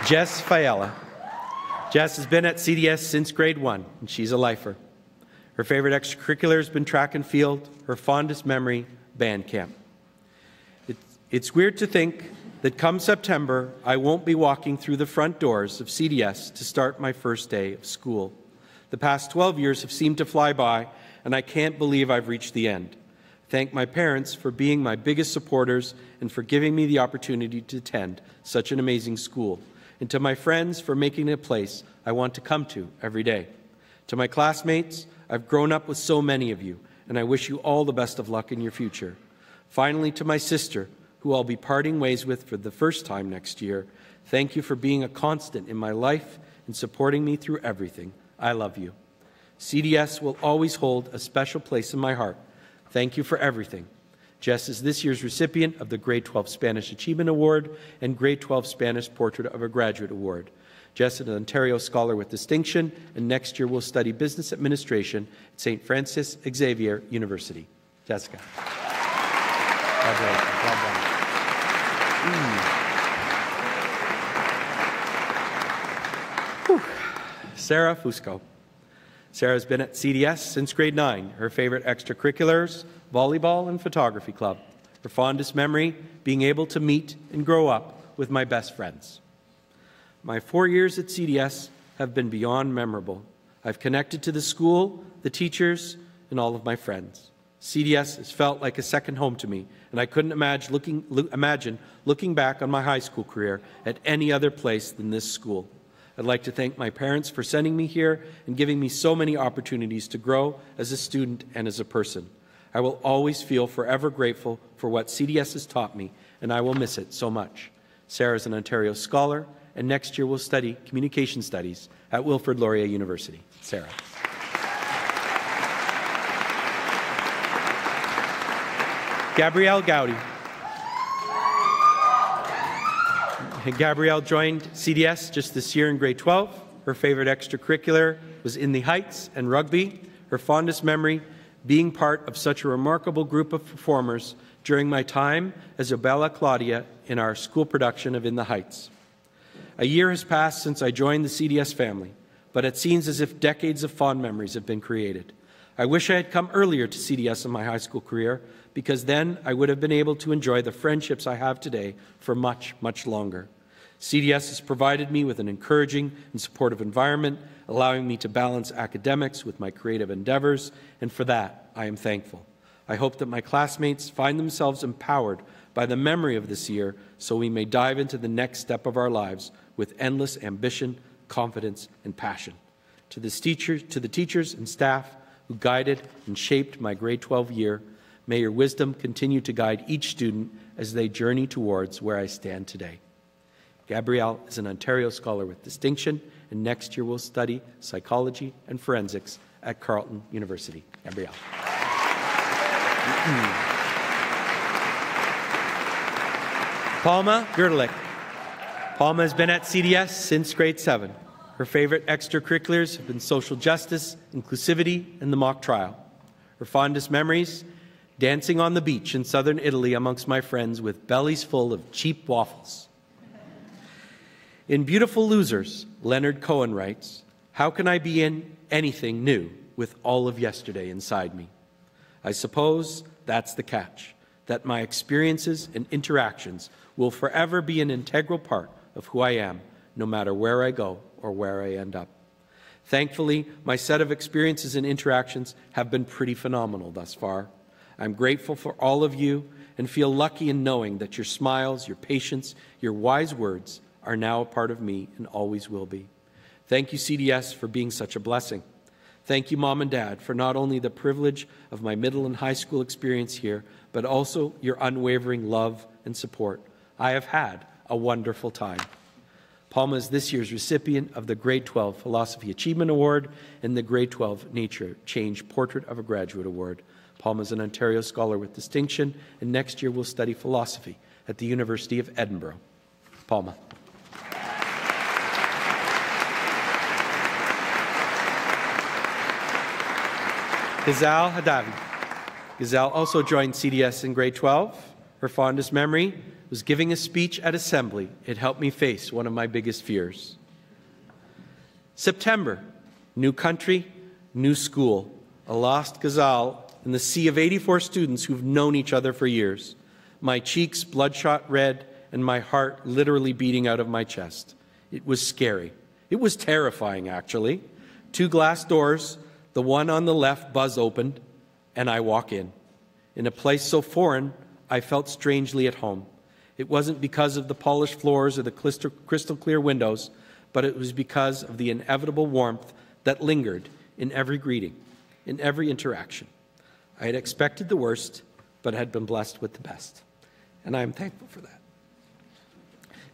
Jess Fiala. Jess has been at CDS since grade 1, and she's a lifer. Her favorite extracurricular has been track and field, her fondest memory, band camp. It's weird to think that come September, I won't be walking through the front doors of CDS to start my first day of school. The past 12 years have seemed to fly by, and I can't believe I've reached the end. Thank my parents for being my biggest supporters and for giving me the opportunity to attend such an amazing school. And to my friends for making it a place I want to come to every day. To my classmates, I've grown up with so many of you, and I wish you all the best of luck in your future. Finally, to my sister, who I'll be parting ways with for the first time next year, thank you for being a constant in my life and supporting me through everything. I love you. CDS will always hold a special place in my heart. Thank you for everything. Jess is this year's recipient of the Grade 12 Spanish Achievement Award and Grade 12 Spanish Portrait of a Graduate Award. Jess is an Ontario Scholar with Distinction, and next year will study Business Administration at St. Francis Xavier University. Jessica. Well done. Sarah Fusco. Sarah has been at CDS since grade 9. Her favorite extracurriculars, volleyball and photography club. Her fondest memory, being able to meet and grow up with my best friends. My 4 years at CDS have been beyond memorable. I've connected to the school, the teachers, and all of my friends. CDS has felt like a second home to me, and I couldn't imagine looking back on my high school career at any other place than this school. I'd like to thank my parents for sending me here and giving me so many opportunities to grow as a student and as a person. I will always feel forever grateful for what CDS has taught me, and I will miss it so much. Sarah is an Ontario Scholar, and next year will study Communication Studies at Wilfrid Laurier University. Sarah. Gabrielle Gowdy. Gabrielle joined CDS just this year in grade 12. Her favorite extracurricular was In the Heights and rugby. Her fondest memory, being part of such a remarkable group of performers during my time as Obella Claudia in our school production of In the Heights. A year has passed since I joined the CDS family, but it seems as if decades of fond memories have been created. I wish I had come earlier to CDS in my high school career, because then I would have been able to enjoy the friendships I have today for much, much longer. CDS has provided me with an encouraging and supportive environment, allowing me to balance academics with my creative endeavors, and for that, I am thankful. I hope that my classmates find themselves empowered by the memory of this year so we may dive into the next step of our lives with endless ambition, confidence, and passion. To the teachers and staff who guided and shaped my grade 12 year, may your wisdom continue to guide each student as they journey towards where I stand today. Gabrielle is an Ontario Scholar with Distinction, and next year will study Psychology and Forensics at Carleton University. Gabrielle. Palma Gerdelich. Palma has been at CDS since grade 7. Her favorite extracurriculars have been social justice, inclusivity, and the mock trial. Her fondest memories, dancing on the beach in southern Italy amongst my friends with bellies full of cheap waffles. In Beautiful Losers, Leonard Cohen writes, "How can I be in anything new with all of yesterday inside me?" I suppose that's the catch, that my experiences and interactions will forever be an integral part of who I am, no matter where I go or where I end up. Thankfully, my set of experiences and interactions have been pretty phenomenal thus far. I'm grateful for all of you and feel lucky in knowing that your smiles, your patience, your wise words are now a part of me and always will be. Thank you, CDS, for being such a blessing. Thank you, Mom and Dad, for not only the privilege of my middle and high school experience here, but also your unwavering love and support. I have had a wonderful time. Palma is this year's recipient of the Grade 12 Philosophy Achievement Award and the Grade 12 Nature Change Portrait of a Graduate Award. Palma is an Ontario Scholar with Distinction, and next year will study philosophy at the University of Edinburgh. Palma. Ghazal Hadavi. Ghazal also joined CDS in grade 12. Her fondest memory was giving a speech at Assembly. It helped me face one of my biggest fears. September, new country, new school. A lost Ghazal in the sea of 84 students who've known each other for years. My cheeks bloodshot red and my heart literally beating out of my chest. It was scary. It was terrifying, actually. 2 glass doors, the one on the left buzz opened, and I walk in. In a place so foreign, I felt strangely at home. It wasn't because of the polished floors or the crystal clear windows, but it was because of the inevitable warmth that lingered in every greeting, in every interaction. I had expected the worst, but had been blessed with the best. And I am thankful for that.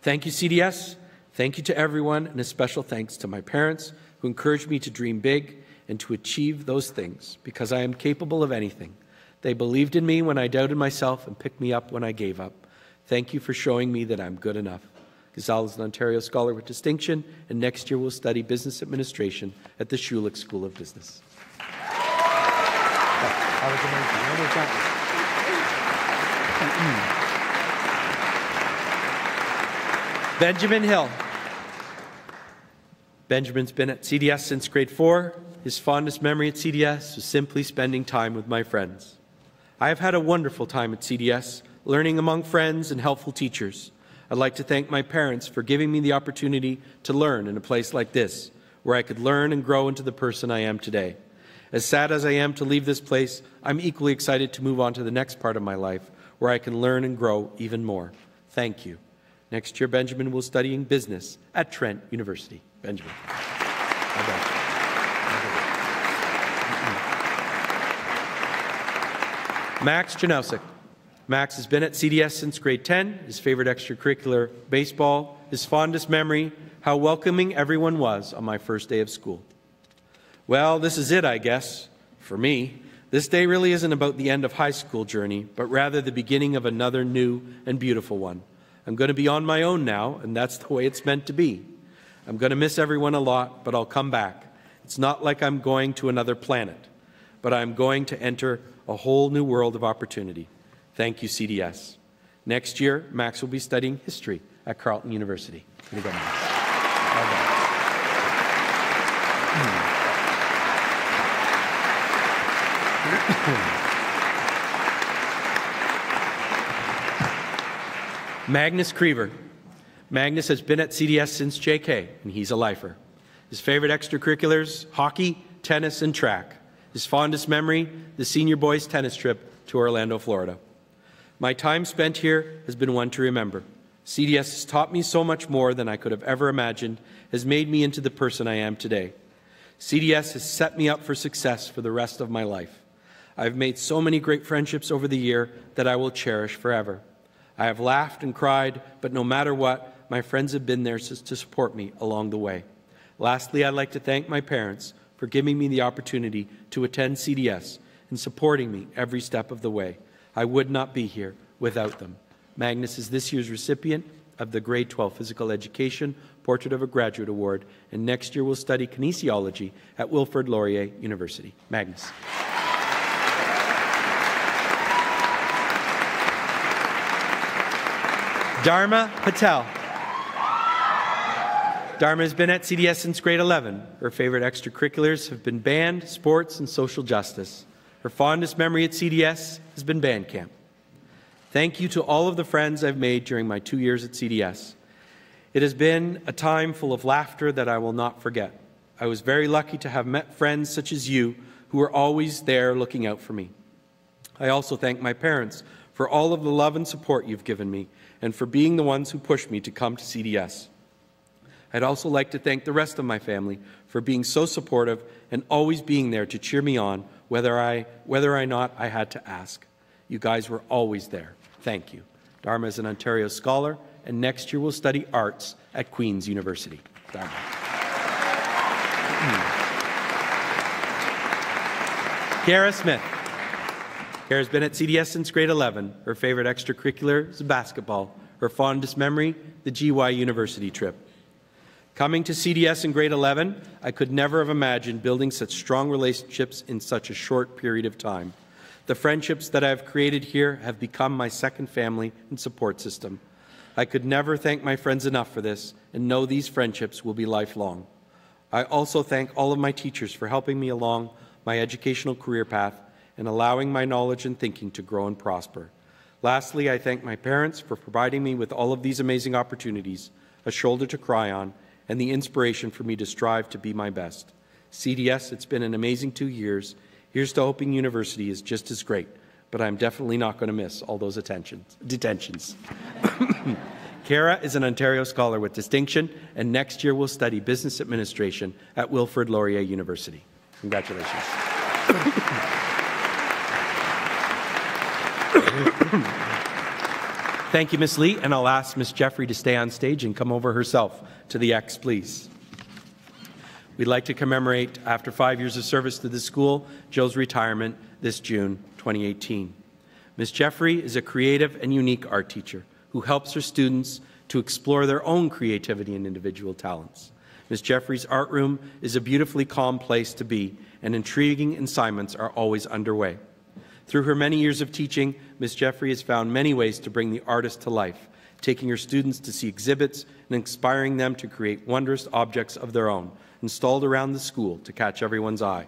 Thank you, CDS. Thank you to everyone, and a special thanks to my parents who encouraged me to dream big and to achieve those things, because I am capable of anything. They believed in me when I doubted myself and picked me up when I gave up. Thank you for showing me that I'm good enough. Ghazal is an Ontario Scholar with Distinction, and next year will study Business Administration at the Schulich School of Business. Benjamin Hill. Benjamin's been at CDS since grade 4. His fondest memory at CDS was simply spending time with my friends. I have had a wonderful time at CDS, learning among friends and helpful teachers. I'd like to thank my parents for giving me the opportunity to learn in a place like this, where I could learn and grow into the person I am today. As sad as I am to leave this place, I'm equally excited to move on to the next part of my life, where I can learn and grow even more. Thank you. Next year, Benjamin will study business at Trent University. Benjamin. Max Janowski. Max has been at CDS since grade 10. His favorite extracurricular, baseball. His fondest memory, how welcoming everyone was on my first day of school. Well, this is it, I guess, for me. This day really isn't about the end of high school journey, but rather the beginning of another new and beautiful one. I'm going to be on my own now, and that's the way it's meant to be. I'm going to miss everyone a lot, but I'll come back. It's not like I'm going to another planet, but I'm going to enter a whole new world of opportunity. Thank you, CDS. Next year, Max will be studying history at Carleton University. Here you go, Max. Well done. Magnus Creever. Magnus has been at CDS since JK, and he's a lifer. His favorite extracurriculars, hockey, tennis, and track. His fondest memory, the senior boys' tennis trip to Orlando, Florida. My time spent here has been one to remember. CDS has taught me so much more than I could have ever imagined, has made me into the person I am today. CDS has set me up for success for the rest of my life. I've made so many great friendships over the year that I will cherish forever. I have laughed and cried, but no matter what, my friends have been there to support me along the way. Lastly, I'd like to thank my parents for giving me the opportunity to attend CDS and supporting me every step of the way. I would not be here without them. Magnus is this year's recipient of the Grade 12 Physical Education Portrait of a Graduate Award, and next year will study kinesiology at Wilfrid Laurier University. Magnus. Dharma Patel. Dharma has been at CDS since grade 11. Her favorite extracurriculars have been band, sports, and social justice. Her fondest memory at CDS has been band camp. Thank you to all of the friends I've made during my 2 years at CDS. It has been a time full of laughter that I will not forget. I was very lucky to have met friends such as you who were always there looking out for me. I also thank my parents for all of the love and support you've given me and for being the ones who pushed me to come to CDS. I'd also like to thank the rest of my family for being so supportive and always being there to cheer me on, whether or not I had to ask. You guys were always there. Thank you. Dharma is an Ontario Scholar, and next year will study arts at Queen's University. Dharma. Kara Smith. Kara's been at CDS since grade 11. Her favorite extracurricular is basketball. Her fondest memory, the GY University trip. Coming to CDS in grade 11, I could never have imagined building such strong relationships in such a short period of time. The friendships that I have created here have become my second family and support system. I could never thank my friends enough for this and know these friendships will be lifelong. I also thank all of my teachers for helping me along my educational career path and allowing my knowledge and thinking to grow and prosper. Lastly, I thank my parents for providing me with all of these amazing opportunities, a shoulder to cry on, and the inspiration for me to strive to be my best. CDS, it's been an amazing 2 years. Here's to hoping university is just as great, but I'm definitely not going to miss all those detentions. Kara is an Ontario Scholar with distinction, and next year will study business administration at Wilfrid Laurier University. Congratulations. Thank you, Ms. Lee, and I'll ask Ms. Jeffrey to stay on stage and come over herself to the X, please. We'd like to commemorate, after 5 years of service to the school, Jill's retirement this June 2018. Ms. Jeffrey is a creative and unique art teacher who helps her students to explore their own creativity and individual talents. Ms. Jeffrey's art room is a beautifully calm place to be, and intriguing assignments are always underway. Through her many years of teaching, Ms. Jeffrey has found many ways to bring the artist to life, taking her students to see exhibits and inspiring them to create wondrous objects of their own, installed around the school to catch everyone's eye.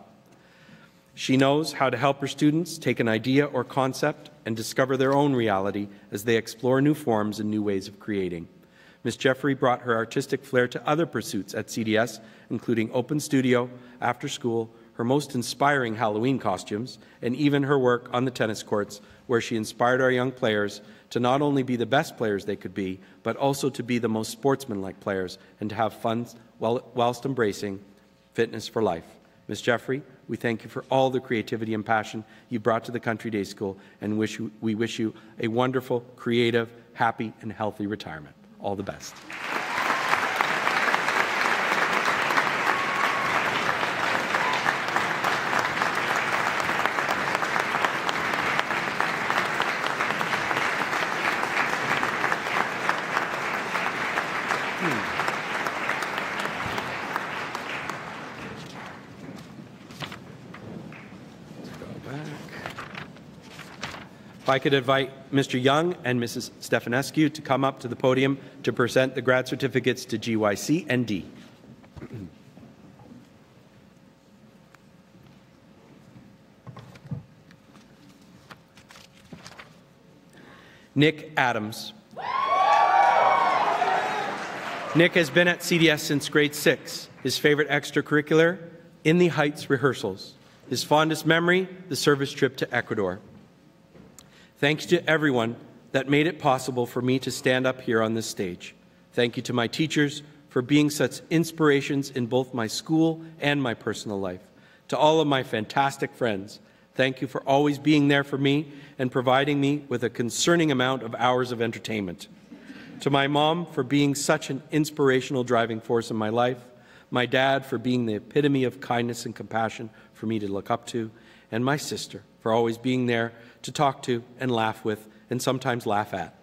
She knows how to help her students take an idea or concept and discover their own reality as they explore new forms and new ways of creating. Ms. Jeffrey brought her artistic flair to other pursuits at CDS, including open studio, after school, her most inspiring Halloween costumes, and even her work on the tennis courts, where she inspired our young players to not only be the best players they could be, but also to be the most sportsmanlike players and to have fun whilst embracing fitness for life. Ms. Jeffrey, we thank you for all the creativity and passion you brought to the Country Day School, and we wish you a wonderful, creative, happy, and healthy retirement. All the best. If I could invite Mr. Young and Mrs. Stefanescu to come up to the podium to present the grad certificates to GYC and D. Nick Adams. Nick has been at CDS since grade 6. His favorite extracurricular, In the Heights rehearsals. His fondest memory, the service trip to Ecuador. Thanks to everyone that made it possible for me to stand up here on this stage. Thank you to my teachers for being such inspirations in both my school and my personal life. To all of my fantastic friends, thank you for always being there for me and providing me with a concerning amount of hours of entertainment. To my mom for being such an inspirational driving force in my life, my dad for being the epitome of kindness and compassion for me to look up to, and my sister for always being there to talk to and laugh with and sometimes laugh at,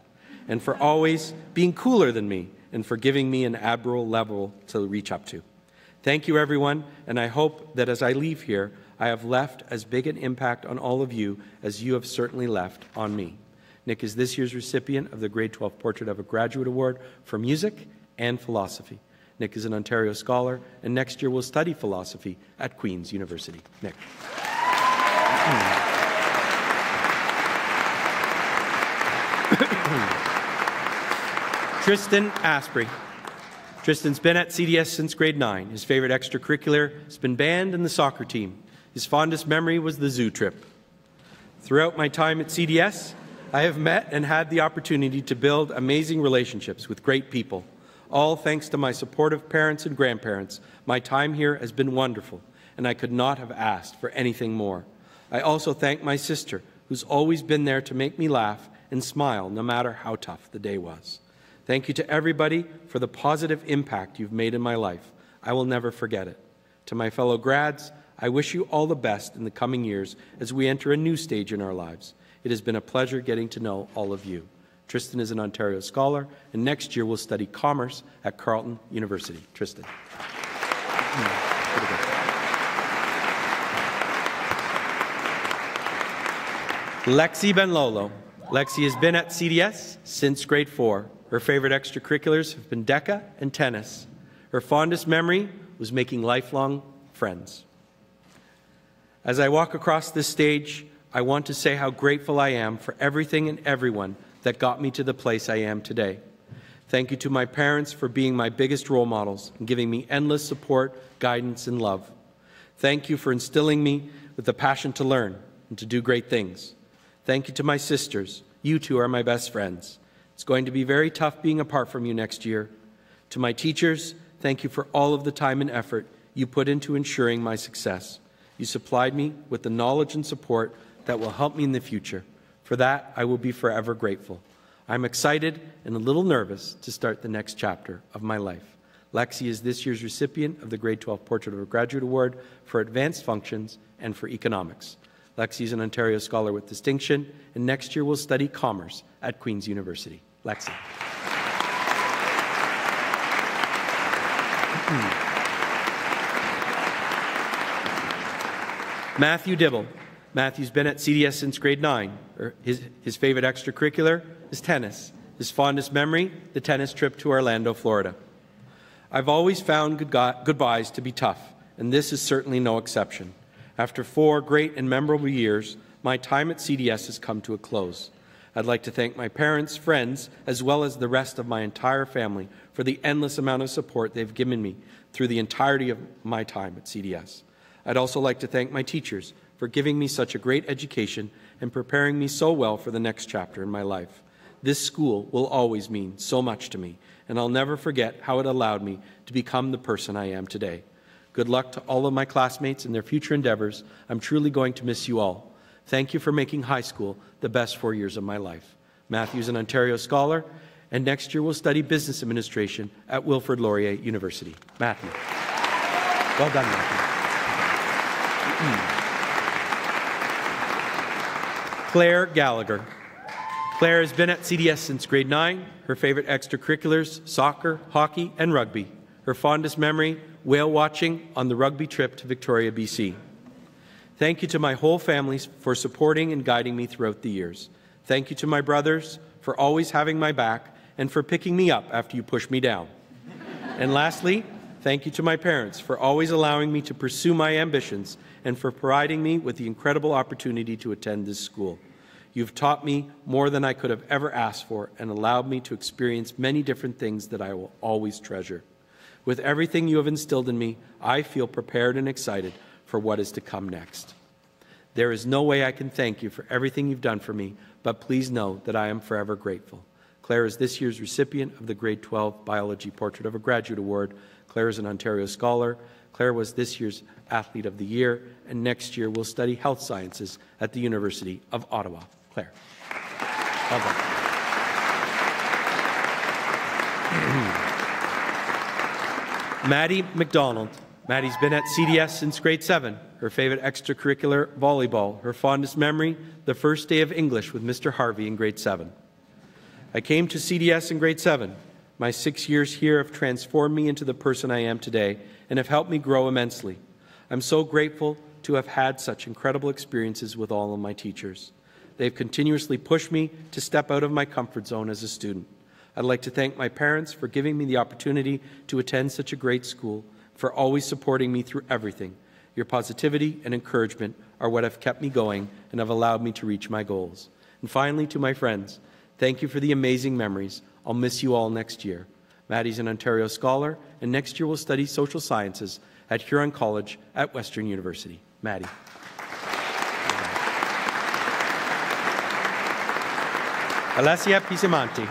and for always being cooler than me and for giving me an admirable level to reach up to. Thank you, everyone, and I hope that as I leave here, I have left as big an impact on all of you as you have certainly left on me. Nick is this year's recipient of the Grade 12 Portrait of a Graduate Award for Music and Philosophy. Nick is an Ontario Scholar, and next year will study philosophy at Queen's University. Nick. Tristan Asprey. Tristan's been at CDS since grade 9. His favorite extracurricular has been band and the soccer team. His fondest memory was the zoo trip. Throughout my time at CDS, I have met and had the opportunity to build amazing relationships with great people. All thanks to my supportive parents and grandparents, my time here has been wonderful, and I could not have asked for anything more. I also thank my sister, who's always been there to make me laugh and smile no matter how tough the day was. Thank you to everybody for the positive impact you've made in my life. I will never forget it. To my fellow grads, I wish you all the best in the coming years as we enter a new stage in our lives. It has been a pleasure getting to know all of you. Tristan is an Ontario Scholar, and next year will study commerce at Carleton University. Tristan. Lexi Benlolo. Lexi has been at CDS since grade 4. Her favorite extracurriculars have been DECA and tennis. Her fondest memory was making lifelong friends. As I walk across this stage, I want to say how grateful I am for everything and everyone that got me to the place I am today. Thank you to my parents for being my biggest role models and giving me endless support, guidance, and love. Thank you for instilling me with the passion to learn and to do great things. Thank you to my sisters. You two are my best friends. It's going to be very tough being apart from you next year. To my teachers, thank you for all of the time and effort you put into ensuring my success. You supplied me with the knowledge and support that will help me in the future. For that, I will be forever grateful. I'm excited and a little nervous to start the next chapter of my life. Lexi is this year's recipient of the Grade 12 Portrait of a Graduate Award for Advanced Functions and for Economics. Lexi is an Ontario Scholar with distinction, and next year will study commerce at Queen's University. Lexi. Matthew Dibble. Matthew's been at CDS since grade 9. His favorite extracurricular is tennis. His fondest memory, the tennis trip to Orlando, Florida. I've always found goodbyes to be tough, and this is certainly no exception. After 4 great and memorable years, my time at CDS has come to a close. I'd like to thank my parents, friends, as well as the rest of my entire family for the endless amount of support they've given me through the entirety of my time at CDS. I'd also like to thank my teachers for giving me such a great education and preparing me so well for the next chapter in my life. This school will always mean so much to me, and I'll never forget how it allowed me to become the person I am today. Good luck to all of my classmates in their future endeavors. I'm truly going to miss you all. Thank you for making high school the best 4 years of my life. Matthew's an Ontario Scholar, and next year will study business administration at Wilfrid Laurier University. Matthew. Well done, Matthew. Claire Gallagher. Claire has been at CDS since grade 9. Her favorite extracurriculars, soccer, hockey, and rugby. Her fondest memory, whale watching on the rugby trip to Victoria, BC. Thank you to my whole family for supporting and guiding me throughout the years. Thank you to my brothers for always having my back and for picking me up after you pushed me down. And lastly, thank you to my parents for always allowing me to pursue my ambitions and for providing me with the incredible opportunity to attend this school. You've taught me more than I could have ever asked for and allowed me to experience many different things that I will always treasure. With everything you have instilled in me, I feel prepared and excited for what is to come next. There is no way I can thank you for everything you've done for me, but please know that I am forever grateful. Claire is this year's recipient of the Grade 12 Biology Portrait of a Graduate Award. Claire is an Ontario Scholar. Claire was this year's Athlete of the Year, and next year will study health sciences at the University of Ottawa. Claire. Well done. Maddie McDonald. Maddie's been at CDS since grade 7. Her favorite extracurricular, volleyball. Her fondest memory, the first day of English with Mr. Harvey in grade 7. I came to CDS in grade 7. My 6 years here have transformed me into the person I am today and have helped me grow immensely. I'm so grateful to have had such incredible experiences with all of my teachers. They've continuously pushed me to step out of my comfort zone as a student. I'd like to thank my parents for giving me the opportunity to attend such a great school, for always supporting me through everything. Your positivity and encouragement are what have kept me going and have allowed me to reach my goals. And finally, to my friends, thank you for the amazing memories. I'll miss you all next year. Maddie's an Ontario Scholar, and next year will study social sciences at Huron College at Western University. Maddie. Alessia Pisamonti.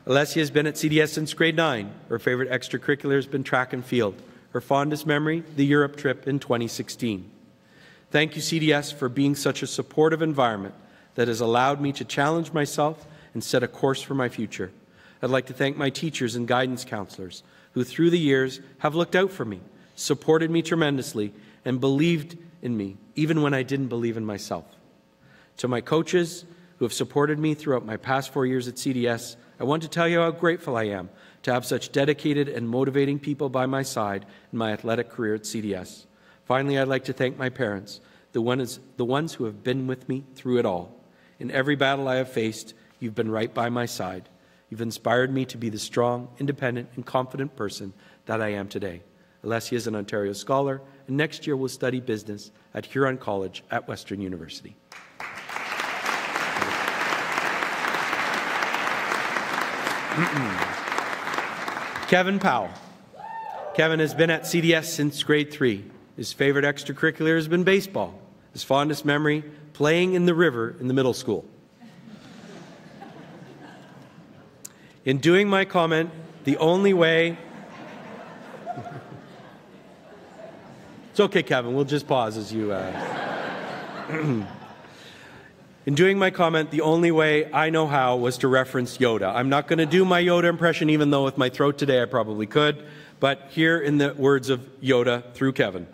Alessia has been at CDS since grade 9. Her favorite extracurricular has been track and field. Her fondest memory, the Europe trip in 2016. Thank you, CDS, for being such a supportive environment that has allowed me to challenge myself and set a course for my future. I'd like to thank my teachers and guidance counselors who through the years have looked out for me, supported me tremendously, and believed in me, even when I didn't believe in myself. To my coaches who have supported me throughout my past 4 years at CDS, I want to tell you how grateful I am to have such dedicated and motivating people by my side in my athletic career at CDS. Finally, I'd like to thank my parents, the ones who have been with me through it all. In every battle I have faced, you've been right by my side. You've inspired me to be the strong, independent, and confident person that I am today. Alessia is an Ontario Scholar, and next year will study business at Huron College at Western University. Kevin Powell. Kevin has been at CDS since grade 3. His favorite extracurricular has been baseball. His fondest memory, playing in the river in the middle school. In doing my comment, the only way... It's okay, Kevin, we'll just pause as you... In doing my comment, the only way I know how was to reference Yoda. I'm not going to do my Yoda impression, even though with my throat today I probably could, but here in the words of Yoda through Kevin.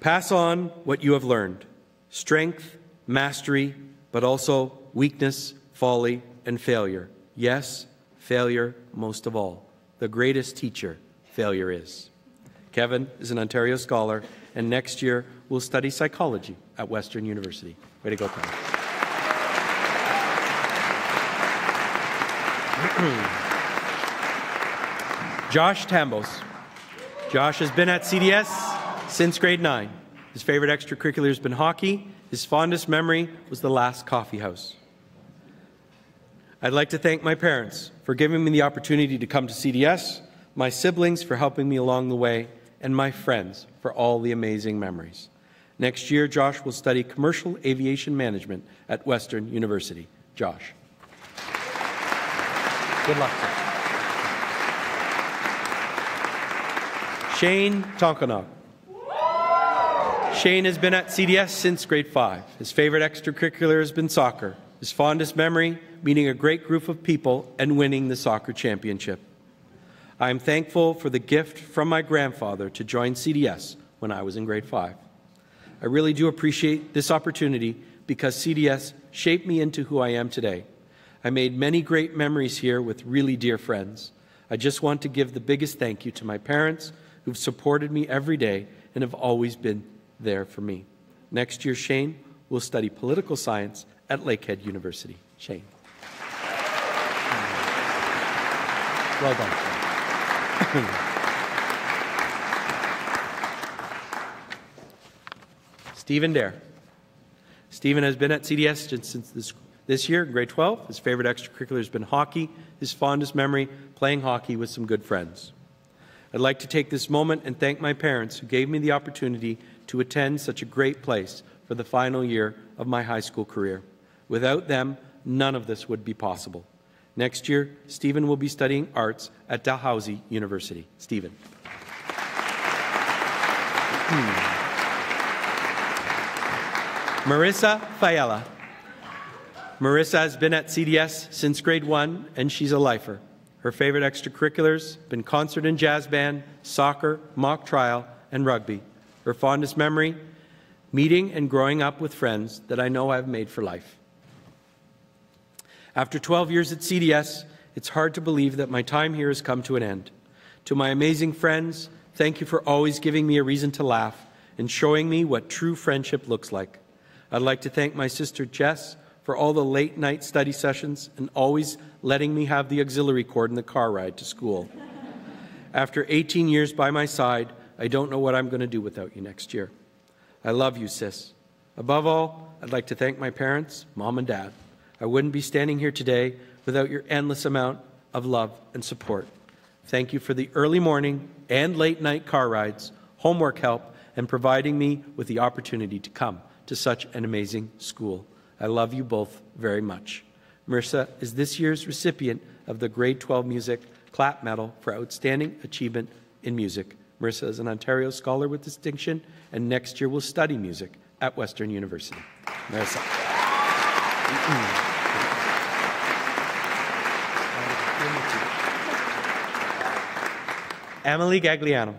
Pass on what you have learned. Strength, mastery, but also weakness, folly, and failure. Yes, failure most of all. The greatest teacher failure is. Kevin is an Ontario Scholar, and next year will study psychology at Western University. Way to go, Kevin. Josh Tambos. Josh has been at CDS since grade 9. His favorite extracurricular has been hockey. His fondest memory was the last coffee house. I'd like to thank my parents for giving me the opportunity to come to CDS, my siblings for helping me along the way, and my friends for all the amazing memories. Next year, Josh will study commercial aviation management at Western University. Josh. Good luck. Shane Tonkonog. Shane has been at CDS since grade 5. His favorite extracurricular has been soccer. His fondest memory, meeting a great group of people and winning the soccer championship. I am thankful for the gift from my grandfather to join CDS when I was in grade 5. I really do appreciate this opportunity because CDS shaped me into who I am today. I made many great memories here with really dear friends. I just want to give the biggest thank you to my parents who've supported me every day and have always been there for me. Next year, Shane will study political science at Lakehead University. Shane. Well done, Shane. Stephen Dare. Stephen has been at CDS since this year, grade 12. His favorite extracurricular has been hockey. His fondest memory, playing hockey with some good friends. I'd like to take this moment and thank my parents who gave me the opportunity to attend such a great place for the final year of my high school career. Without them, none of this would be possible. Next year, Stephen will be studying arts at Dalhousie University. Stephen. Marissa Fayella. Marissa has been at CDS since grade 1, and she's a lifer. Her favorite extracurriculars have been concert and jazz band, soccer, mock trial, and rugby. Her fondest memory, meeting and growing up with friends that I know I've made for life. After 12 years at CDS, it's hard to believe that my time here has come to an end. To my amazing friends, thank you for always giving me a reason to laugh and showing me what true friendship looks like. I'd like to thank my sister Jess for all the late-night study sessions and always letting me have the auxiliary cord in the car ride to school. After 18 years by my side, I don't know what I'm going to do without you next year. I love you, sis. Above all, I'd like to thank my parents, Mom and Dad. I wouldn't be standing here today without your endless amount of love and support. Thank you for the early morning and late-night car rides, homework help, and providing me with the opportunity to come to such an amazing school. I love you both very much. Marissa is this year's recipient of the Grade 12 Music Clap Medal for Outstanding Achievement in Music. Marissa is an Ontario Scholar with distinction, and next year will study music at Western University. Marissa. Emily Gagliano.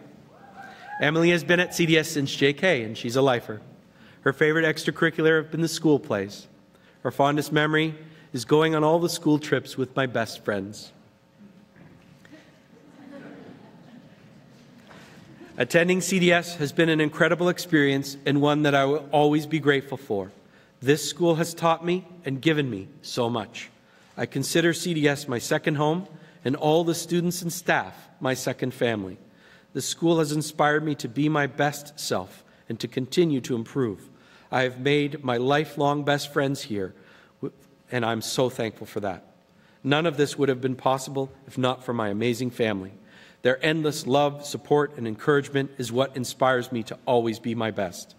Emily has been at CDS since JK, and she's a lifer. Her favorite extracurricular have been the school plays. Our fondest memory is going on all the school trips with my best friends. Attending CDS has been an incredible experience and one that I will always be grateful for. This school has taught me and given me so much. I consider CDS my second home and all the students and staff my second family. The school has inspired me to be my best self and to continue to improve. I have made my lifelong best friends here, and I'm so thankful for that. None of this would have been possible if not for my amazing family. Their endless love, support, and encouragement is what inspires me to always be my best.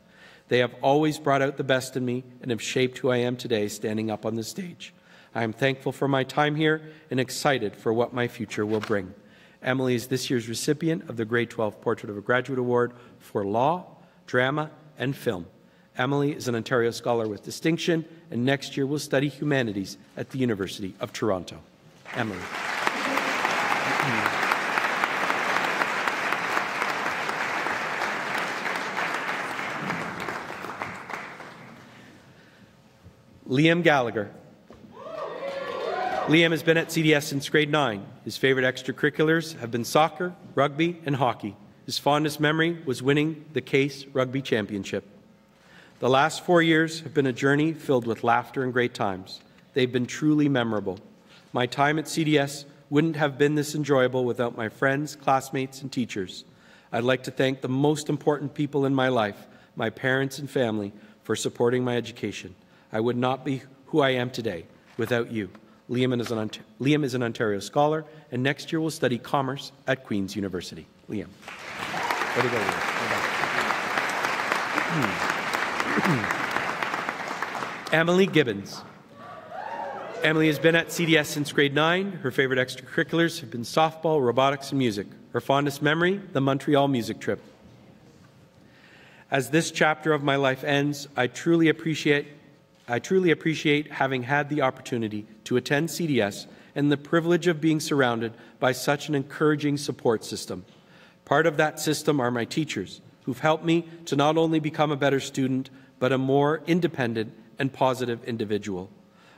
They have always brought out the best in me and have shaped who I am today standing up on the stage. I am thankful for my time here and excited for what my future will bring. Emily is this year's recipient of the Grade 12 Portrait of a Graduate Award for Law, Drama, and Film. Emily is an Ontario Scholar with distinction and next year will study humanities at the University of Toronto. Emily. Liam Gallagher. Liam has been at CDS since grade 9. His favorite extracurriculars have been soccer, rugby, and hockey. His fondest memory was winning the Case Rugby Championship. The last 4 years have been a journey filled with laughter and great times. They've been truly memorable. My time at CDS wouldn't have been this enjoyable without my friends, classmates, and teachers. I'd like to thank the most important people in my life, my parents and family, for supporting my education. I would not be who I am today without you. Liam is an Ontario Scholar, and next year will study commerce at Queen's University. Liam. Way to go, Liam. Emily Gibbons. Emily has been at CDS since grade 9. Her favorite extracurriculars have been softball, robotics, and music. Her fondest memory, the Montreal music trip. As this chapter of my life ends, I truly appreciate having had the opportunity to attend CDS and the privilege of being surrounded by such an encouraging support system. Part of that system are my teachers, who've helped me to not only become a better student, but a more independent and positive individual.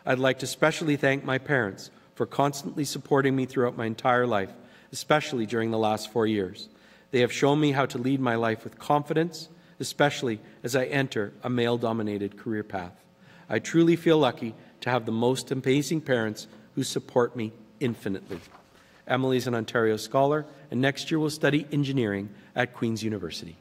I'd like to especially thank my parents for constantly supporting me throughout my entire life, especially during the last 4 years. They have shown me how to lead my life with confidence, especially as I enter a male-dominated career path. I truly feel lucky to have the most amazing parents who support me infinitely. Emily is an Ontario Scholar, and next year will study engineering at Queen's University.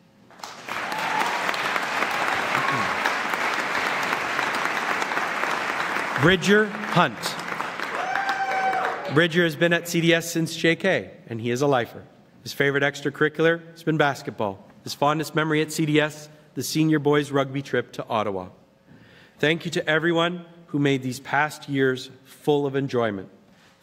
Bridger Hunt. Bridger has been at CDS since JK, and he is a lifer. His favorite extracurricular has been basketball. His fondest memory at CDS, the senior boys rugby trip to Ottawa. Thank you to everyone who made these past years full of enjoyment.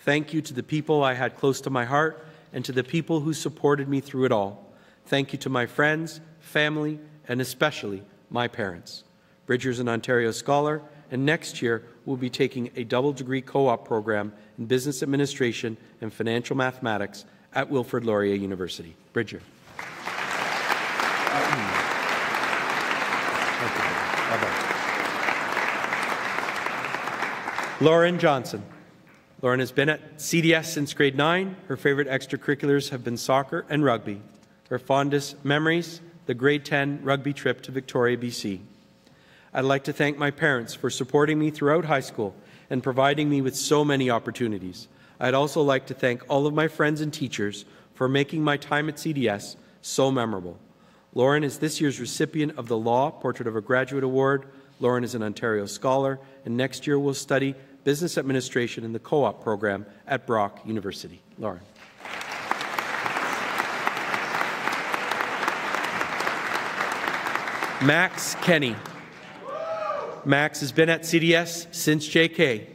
Thank you to the people I had close to my heart and to the people who supported me through it all. Thank you to my friends, family, and especially my parents. Bridger's an Ontario Scholar, and next year will be taking a double-degree co-op program in Business Administration and Financial Mathematics at Wilfrid Laurier University. Bridger. Lauren Johnson. Lauren has been at CDS since grade 9. Her favorite extracurriculars have been soccer and rugby. Her fondest memories, the grade 10 rugby trip to Victoria, BC. I'd like to thank my parents for supporting me throughout high school and providing me with so many opportunities. I'd also like to thank all of my friends and teachers for making my time at CDS so memorable. Lauren is this year's recipient of the Law Portrait of a Graduate Award. Lauren is an Ontario Scholar, and next year will study Business Administration in the Co-op program at Brock University. Lauren. Max Kenny. Max has been at CDS since JK.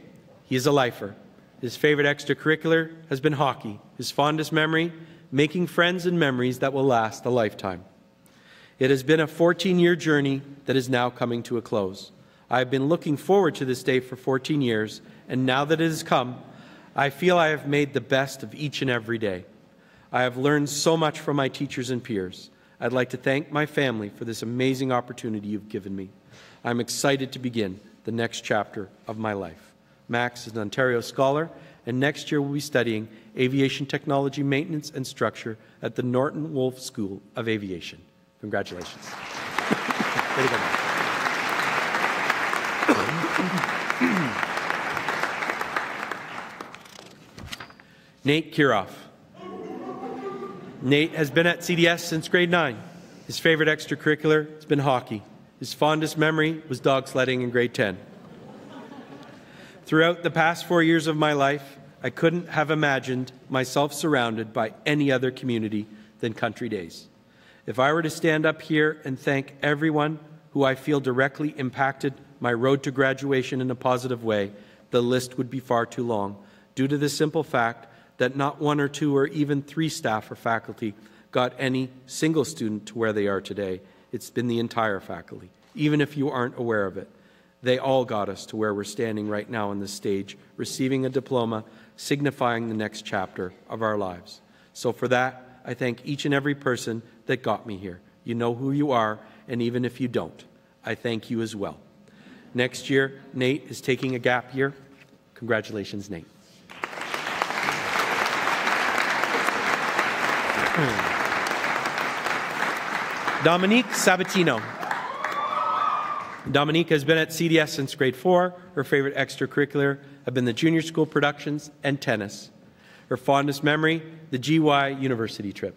He is a lifer. His favorite extracurricular has been hockey. His fondest memory, making friends and memories that will last a lifetime. It has been a 14-year journey that is now coming to a close. I have been looking forward to this day for 14 years, and now that it has come, I feel I have made the best of each and every day. I have learned so much from my teachers and peers. I'd like to thank my family for this amazing opportunity you've given me. I'm excited to begin the next chapter of my life. Max is an Ontario scholar, and next year will be studying aviation technology maintenance and structure at the Norton Wolfe School of Aviation. Congratulations. Way to go, Max. Nate Kiroff. Nate has been at CDS since grade 9. His favorite extracurricular has been hockey. His fondest memory was dog sledding in grade 10. Throughout the past 4 years of my life, I couldn't have imagined myself surrounded by any other community than Country Days. If I were to stand up here and thank everyone who I feel directly impacted my road to graduation in a positive way, the list would be far too long, due to the simple fact that not 1 or 2 or even 3 staff or faculty got any single student to where they are today. It's been the entire faculty, even if you aren't aware of it. They all got us to where we're standing right now on this stage, receiving a diploma, signifying the next chapter of our lives. So for that, I thank each and every person that got me here. You know who you are, and even if you don't, I thank you as well. Next year, Nate is taking a gap year. Congratulations, Nate. Dominique Sabatino. Dominique has been at CDS since grade 4. Her favorite extracurricular have been the junior school productions and tennis. Her fondest memory, the GY University trip.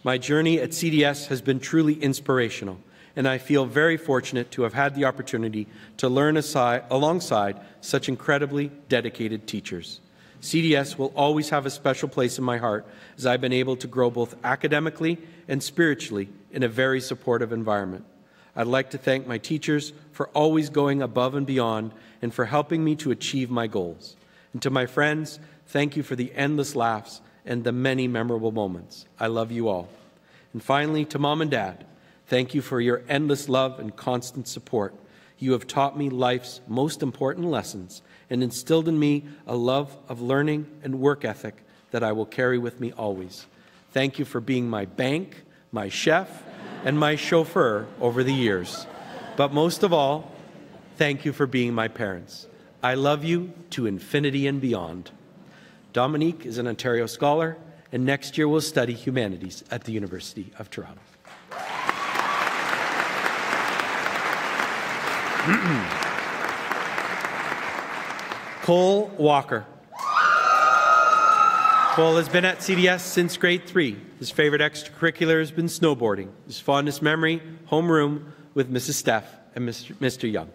My journey at CDS has been truly inspirational, and I feel very fortunate to have had the opportunity to learn alongside such incredibly dedicated teachers. CDS will always have a special place in my heart, as I've been able to grow both academically and spiritually in a very supportive environment. I'd like to thank my teachers for always going above and beyond and for helping me to achieve my goals. And to my friends, thank you for the endless laughs and the many memorable moments. I love you all. And finally, to Mom and Dad, thank you for your endless love and constant support. You have taught me life's most important lessons and instilled in me a love of learning and work ethic that I will carry with me always. Thank you for being my bank, my chef, and my chauffeur over the years. But most of all, thank you for being my parents. I love you to infinity and beyond. Dominique is an Ontario scholar, and next year will study humanities at the University of Toronto. Cole Walker. Cole has been at CDS since grade 3. His favorite extracurricular has been snowboarding. His fondest memory, homeroom with Mrs. Steph and Mr. Young.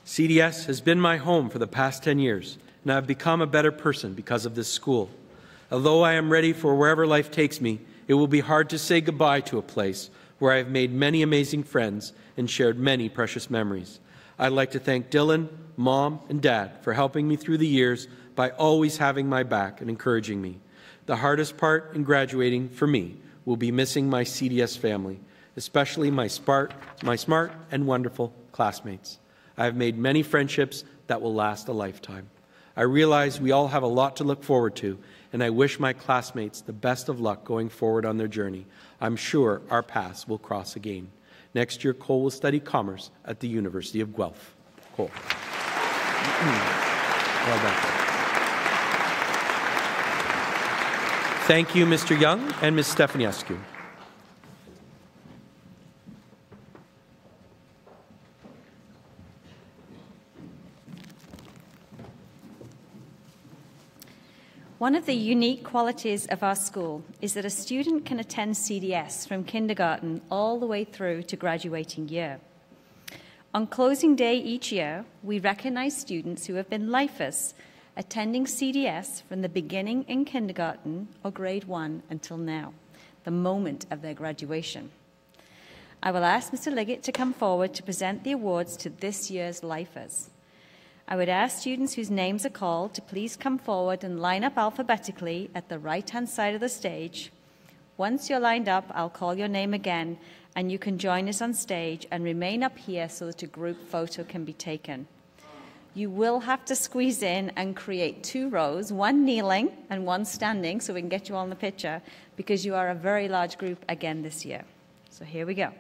CDS has been my home for the past 10 years, and I've become a better person because of this school. Although I am ready for wherever life takes me, it will be hard to say goodbye to a place where I have made many amazing friends and shared many precious memories. I'd like to thank Dylan, Mom, and Dad for helping me through the years by always having my back and encouraging me. The hardest part in graduating for me will be missing my CDS family, especially my smart and wonderful classmates. I have made many friendships that will last a lifetime. I realize we all have a lot to look forward to, and I wish my classmates the best of luck going forward on their journey. I'm sure our paths will cross again. Next year, Cole will study commerce at the University of Guelph. Cole. Well done. Thank you, Mr. Young and Ms. Stefaniescu. One of the unique qualities of our school is that a student can attend CDS from kindergarten all the way through to graduating year. On closing day each year, we recognize students who have been lifers, attending CDS from the beginning in kindergarten or grade 1 until now, the moment of their graduation. I will ask Mr. Liggett to come forward to present the awards to this year's lifers. I would ask students whose names are called to please come forward and line up alphabetically at the right-hand side of the stage. Once you're lined up, I'll call your name again, and you can join us on stage and remain up here so that a group photo can be taken. You will have to squeeze in and create 2 rows, 1 kneeling and 1 standing, so we can get you all in the picture, because you are a very large group again this year. So here we go.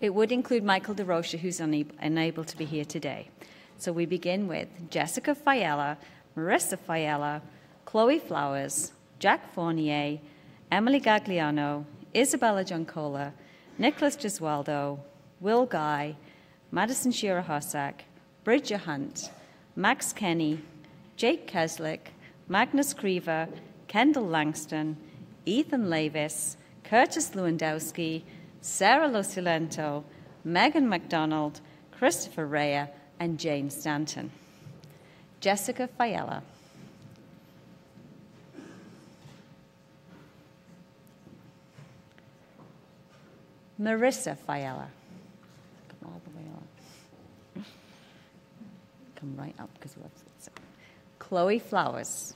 It would include Michael DeRocha, who's unable to be here today. So we begin with Jessica Fiella, Marissa Fiella, Chloe Flowers, Jack Fournier, Emily Gagliano, Isabella Giancola, Nicholas Gesualdo, Will Guy, Madison Shearer Hossack, Bridger Hunt, Max Kenny, Jake Keslick, Magnus Creever, Kendall Langston, Ethan Lavis, Curtis Lewandowski, Sarah Lucilento, Megan McDonald, Christopher Rea, and Jane Stanton. Jessica Fiella. Marissa Fiella. Come all the way up. Come right up because we have it. Chloe Flowers.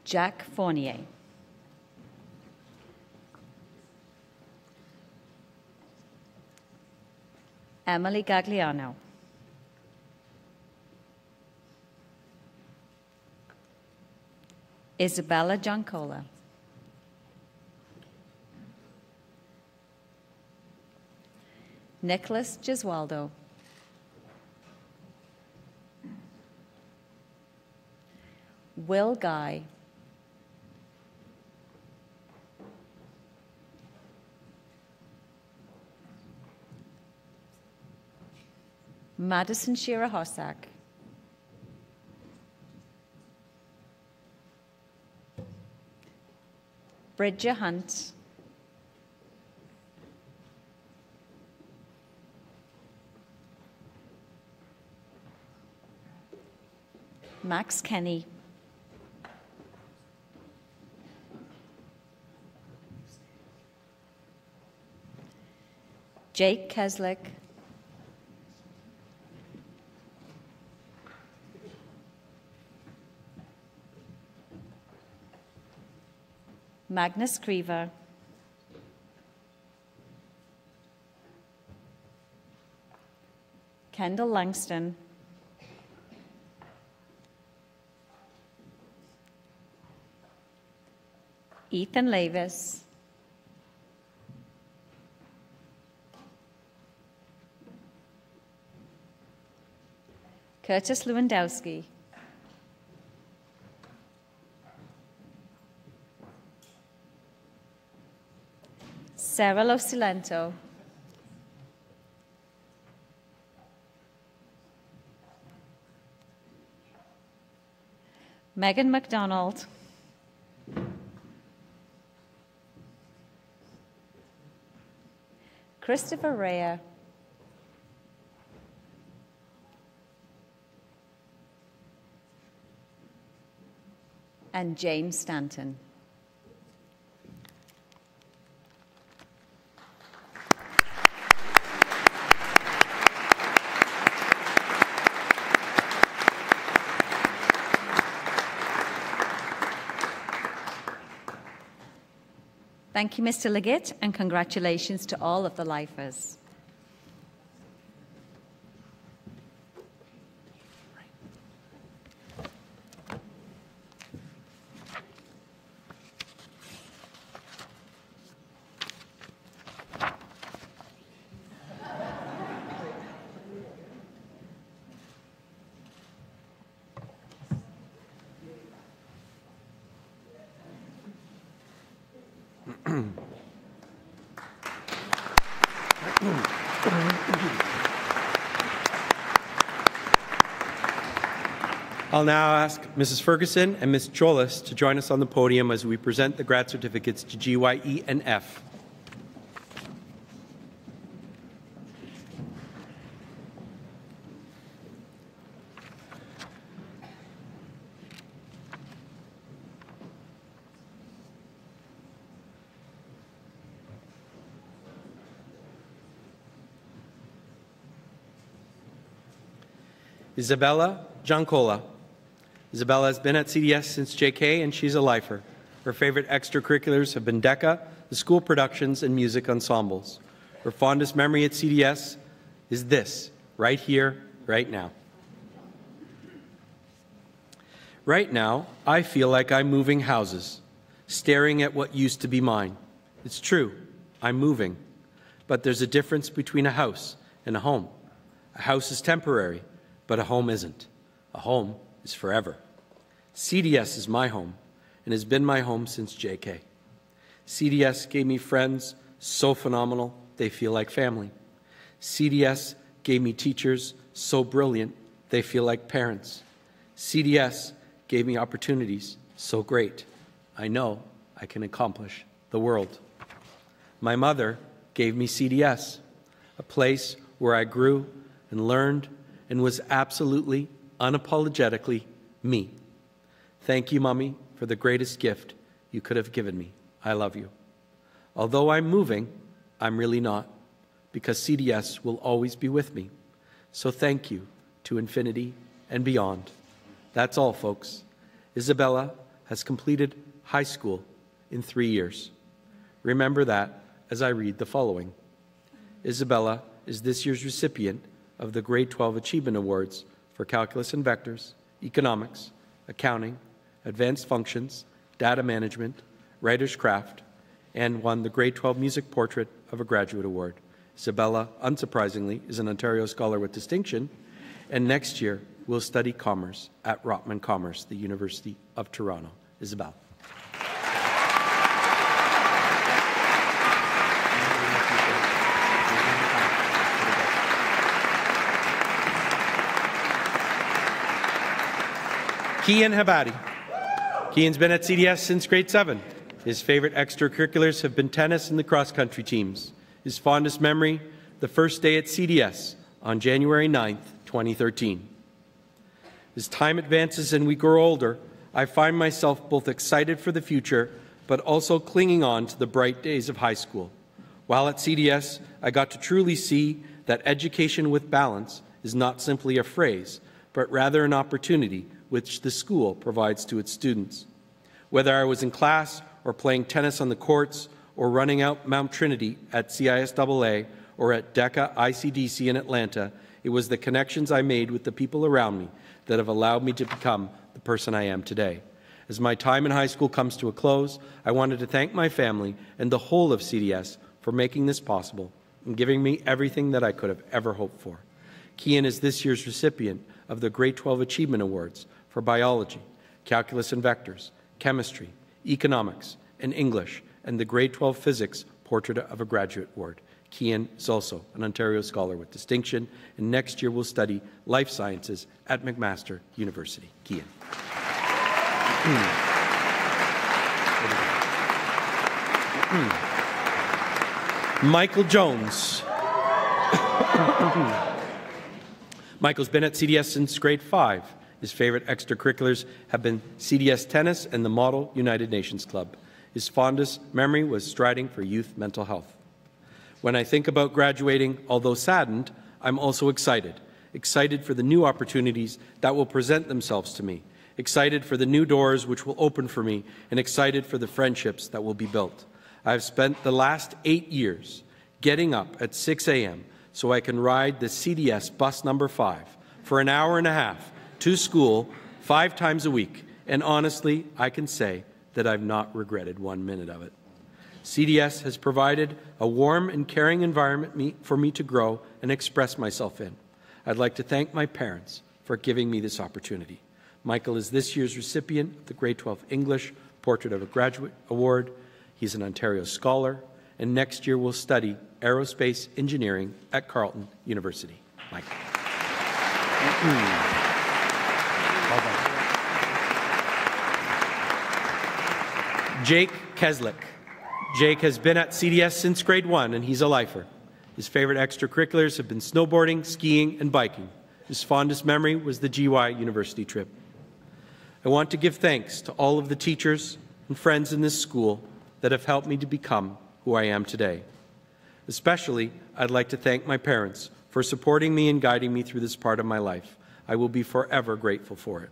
Jack Fournier. Emily Gagliano. Isabella Giancola. Nicholas Gesualdo. Will Guy. Madison Shearer Hossack. Bridger Hunt. Max Kenny. Jake Keslick. Magnus Creever. Kendall Langston. Ethan Lavis. Curtis Lewandowski. Sarah Lucilento. Megan McDonald. Christopher Rea. And Jane Stanton. Thank you, Mr. Leggett, and congratulations to all of the lifers. I'll now ask Mrs. Ferguson and Ms. Cholis to join us on the podium as we present the grad certificates to GYE and F. Isabella Giancola. Isabella has been at CDS since JK, and she's a lifer. Her favorite extracurriculars have been DECA, the school productions, and music ensembles. Her fondest memory at CDS is this, right here, right now. Right now, I feel like I'm moving houses. staring at what used to be mine. It's true, I'm moving, but there's a difference between a house and a home. A house is temporary, but a home isn't. A home is forever. CDS is my home and has been my home since JK. CDS gave me friends so phenomenal they feel like family. CDS gave me teachers so brilliant they feel like parents. CDS gave me opportunities so great I know I can accomplish the world. My mother gave me CDS, a place where I grew and learned and was absolutely, unapologetically me. Thank you, Mommy, for the greatest gift you could have given me. I love you. Although I'm moving, I'm really not, because CDS will always be with me. So thank you to infinity and beyond. That's all, folks. Isabella has completed high school in 3 years. Remember that as I read the following. Isabella is this year's recipient of the Grade 12 Achievement Awards for Calculus and Vectors, Economics, Accounting, Advanced Functions, Data Management, Writer's Craft, and won the Grade 12 Music Portrait of a Graduate Award. Isabella, unsurprisingly, is an Ontario Scholar with Distinction, and next year will study commerce at Rotman Commerce, the University of Toronto. Isabella. Kian Habadi. Kian's been at CDS since grade 7. His favorite extracurriculars have been tennis and the cross-country teams. His fondest memory, the first day at CDS on January 9th, 2013. As time advances and we grow older, I find myself both excited for the future, but also clinging on to the bright days of high school. While at CDS, I got to truly see that education with balance is not simply a phrase, but rather an opportunity which the school provides to its students. Whether I was in class or playing tennis on the courts or running out Mount Trinity at CISAA or at DECA ICDC in Atlanta, it was the connections I made with the people around me that have allowed me to become the person I am today. As my time in high school comes to a close, I wanted to thank my family and the whole of CDS for making this possible and giving me everything that I could have ever hoped for. Kian is this year's recipient of the Grade 12 Achievement Awards for Biology, Calculus and Vectors, Chemistry, Economics, and English, and the Grade 12 Physics Portrait of a Graduate Award. Kian is also an Ontario Scholar with Distinction, and next year will study Life Sciences at McMaster University. Kian. Michael Jones. Michael's been at CDS since grade 5. His favorite extracurriculars have been CDS tennis and the Model United Nations Club. His fondest memory was striding for youth mental health. When I think about graduating, although saddened, I'm also excited. Excited for the new opportunities that will present themselves to me. Excited for the new doors which will open for me, and excited for the friendships that will be built. I've spent the last 8 years getting up at 6 a.m. so I can ride the CDS bus number 5 for an hour and a half to school 5 times a week, and honestly, I can say that I've not regretted 1 minute of it. CDS has provided a warm and caring environment for me to grow and express myself in. I'd like to thank my parents for giving me this opportunity. Michael is this year's recipient of the Grade 12 English Portrait of a Graduate Award. He's an Ontario Scholar, and next year will study aerospace engineering at Carleton University. Michael. Jake Keslick. Jake has been at CDS since grade 1, and he's a lifer. His favorite extracurriculars have been snowboarding, skiing, and biking. His fondest memory was the GY University trip. I want to give thanks to all of the teachers and friends in this school that have helped me to become who I am today. Especially, I'd like to thank my parents for supporting me and guiding me through this part of my life. I will be forever grateful for it.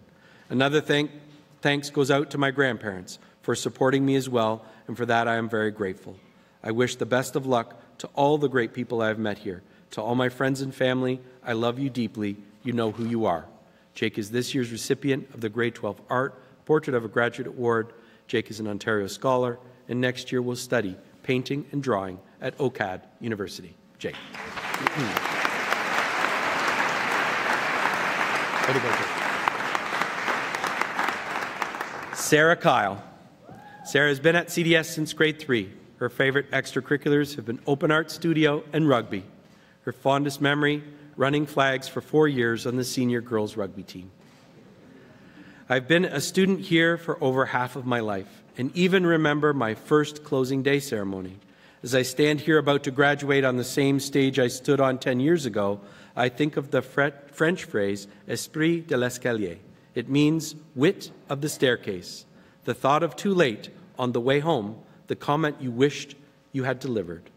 Another thanks goes out to my grandparents for supporting me as well, and for that I am very grateful. I wish the best of luck to all the great people I have met here. To all my friends and family, I love you deeply. You know who you are. Jake is this year's recipient of the Grade 12 Art Portrait of a Graduate Award. Jake is an Ontario Scholar, and next year will study painting and drawing at OCAD University. Jake. Way to go, Jake. Sarah Kyle. Sarah has been at CDS since grade 3. Her favorite extracurriculars have been open art studio and rugby. Her fondest memory, running flags for 4 years on the senior girls rugby team. I've been a student here for over half of my life, and even remember my first closing day ceremony. As I stand here about to graduate on the same stage I stood on 10 years ago, I think of the French phrase, esprit de l'escalier. It means wit of the staircase, the thought of too late on the way home, the comment you wished you had delivered.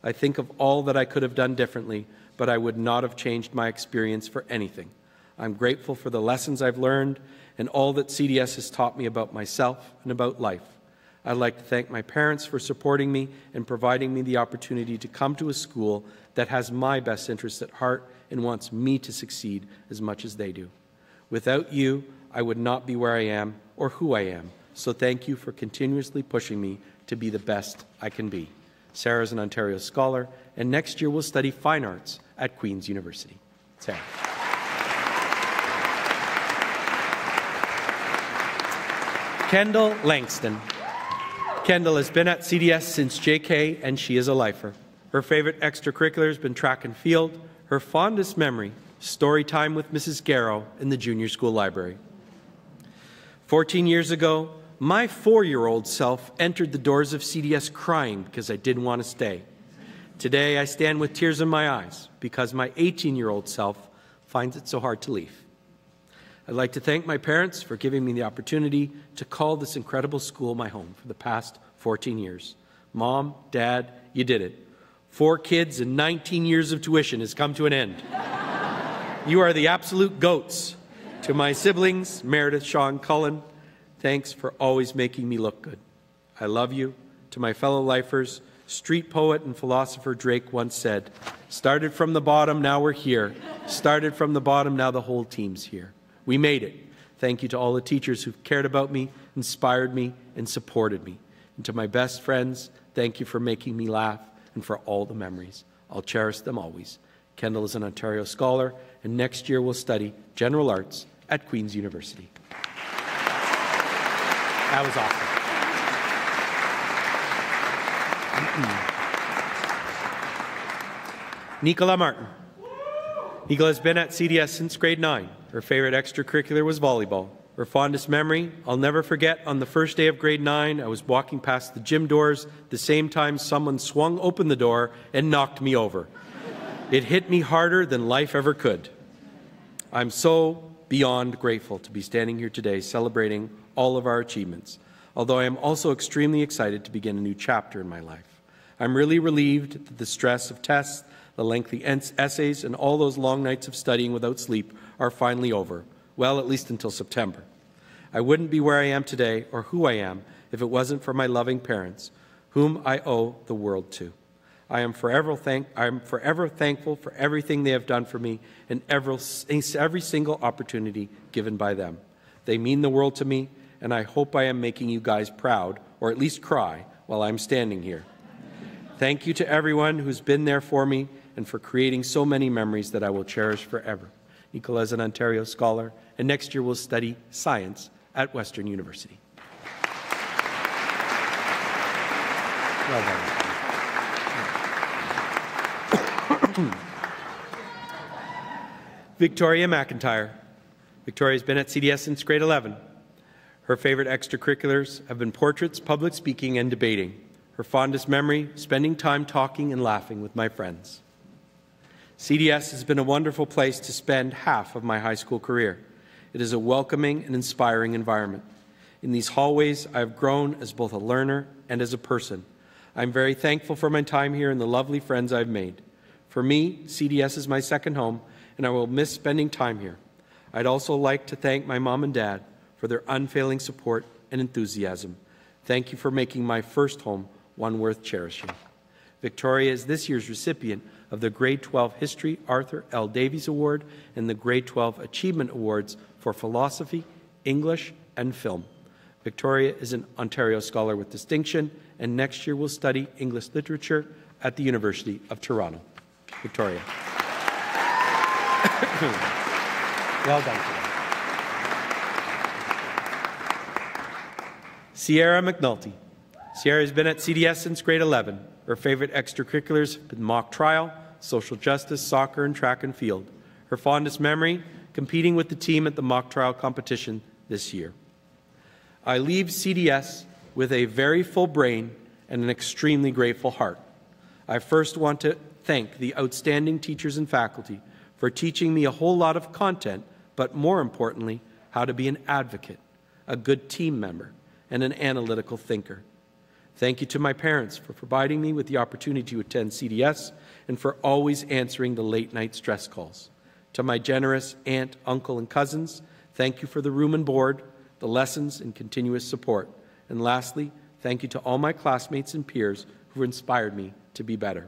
I think of all that I could have done differently, but I would not have changed my experience for anything. I'm grateful for the lessons I've learned and all that CDS has taught me about myself and about life. I'd like to thank my parents for supporting me and providing me the opportunity to come to a school that has my best interests at heart and wants me to succeed as much as they do. Without you, I would not be where I am or who I am. So thank you for continuously pushing me to be the best I can be. Sarah is an Ontario Scholar, and next year will study fine arts at Queen's University. Sarah. Kendall Langston. Kendall has been at CDS since JK, and she is a lifer. Her favorite extracurricular has been track and field. Her fondest memory, story time with Mrs. Garrow in the junior school library. 14 years ago, my 4-year-old self entered the doors of CDS crying because I didn't want to stay. Today, I stand with tears in my eyes because my 18-year-old self finds it so hard to leave. I'd like to thank my parents for giving me the opportunity to call this incredible school my home for the past 14 years. Mom, Dad, you did it. 4 kids and 19 years of tuition has come to an end. You are the absolute goats. To my siblings, Meredith, Sean, Cullen, thanks for always making me look good. I love you. To my fellow lifers, street poet and philosopher Drake once said, started from the bottom, now we're here. Started from the bottom, now the whole team's here. We made it. Thank you to all the teachers who've cared about me, inspired me, and supported me. And to my best friends, thank you for making me laugh and for all the memories. I'll cherish them always. Kendall is an Ontario Scholar, and next year will study general arts at Queen's University. That was awesome. Nicola Martin. Nicola has been at CDS since grade 9. Her favorite extracurricular was volleyball. Her fondest memory, I'll never forget, on the first day of grade 9, I was walking past the gym doors, the same time someone swung open the door and knocked me over. It hit me harder than life ever could. I'm so beyond grateful to be standing here today celebrating all of our achievements, although I am also extremely excited to begin a new chapter in my life. I'm really relieved that the stress of tests, the lengthy essays, and all those long nights of studying without sleep are finally over, well, at least until September. I wouldn't be where I am today or who I am if it wasn't for my loving parents, whom I owe the world to. I am forever thankful for everything they have done for me and every single opportunity given by them. They mean the world to me, and I hope I am making you guys proud, or at least cry, while I'm standing here. Thank you to everyone who's been there for me and for creating so many memories that I will cherish forever. Nicola is an Ontario Scholar, and next year will study science at Western University. Well done. Victoria McIntyre. Victoria has been at CDS since grade 11. Her favorite extracurriculars have been portraits, public speaking, and debating. Her fondest memory, spending time talking and laughing with my friends. CDS has been a wonderful place to spend half of my high school career. It is a welcoming and inspiring environment. In these hallways, I have grown as both a learner and as a person. I'm very thankful for my time here and the lovely friends I've made. For me, CDS is my second home, and I will miss spending time here. I'd also like to thank my mom and dad for their unfailing support and enthusiasm. Thank you for making my first home one worth cherishing. Victoria is this year's recipient of the Grade 12 History Arthur L. Davies Award and the Grade 12 Achievement Awards for Philosophy, English, and Film. Victoria is an Ontario Scholar with Distinction, and next year will study English Literature at the University of Toronto. Victoria. Well done today. Sierra McNulty. Sierra has been at CDS since grade 11. Her favorite extracurriculars have been mock trial, social justice, soccer, and track and field. Her fondest memory, competing with the team at the mock trial competition this year. I leave CDS with a very full brain and an extremely grateful heart. I first want to thank the outstanding teachers and faculty for teaching me a whole lot of content, but more importantly, how to be an advocate, a good team member, and an analytical thinker. Thank you to my parents for providing me with the opportunity to attend CDS and for always answering the late-night stress calls. To my generous aunt, uncle, and cousins, thank you for the room and board, the lessons, and continuous support. And lastly, thank you to all my classmates and peers who inspired me to be better.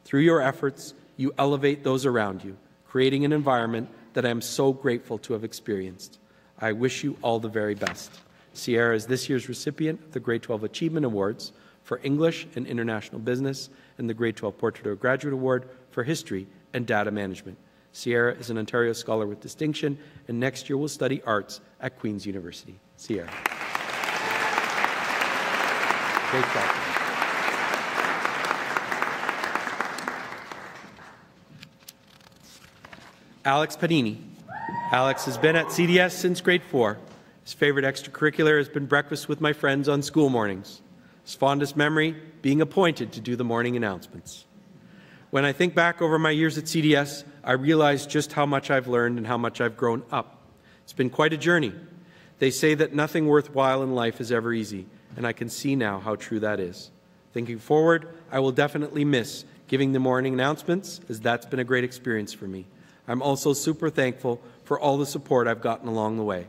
Through your efforts, you elevate those around you, creating an environment that I am so grateful to have experienced. I wish you all the very best. Sierra is this year's recipient of the Grade 12 Achievement Awards for English and International Business and the Grade 12 Portrait of Graduate Award for History and Data Management. Sierra is an Ontario Scholar with Distinction, and next year will study arts at Queen's University. Sierra. Great job. Alex Panini. Alex has been at CDS since grade 4. His favorite extracurricular has been breakfast with my friends on school mornings. His fondest memory, being appointed to do the morning announcements. When I think back over my years at CDS, I realize just how much I've learned and how much I've grown up. It's been quite a journey. They say that nothing worthwhile in life is ever easy, and I can see now how true that is. Thinking forward, I will definitely miss giving the morning announcements, as that's been a great experience for me. I'm also super thankful for all the support I've gotten along the way.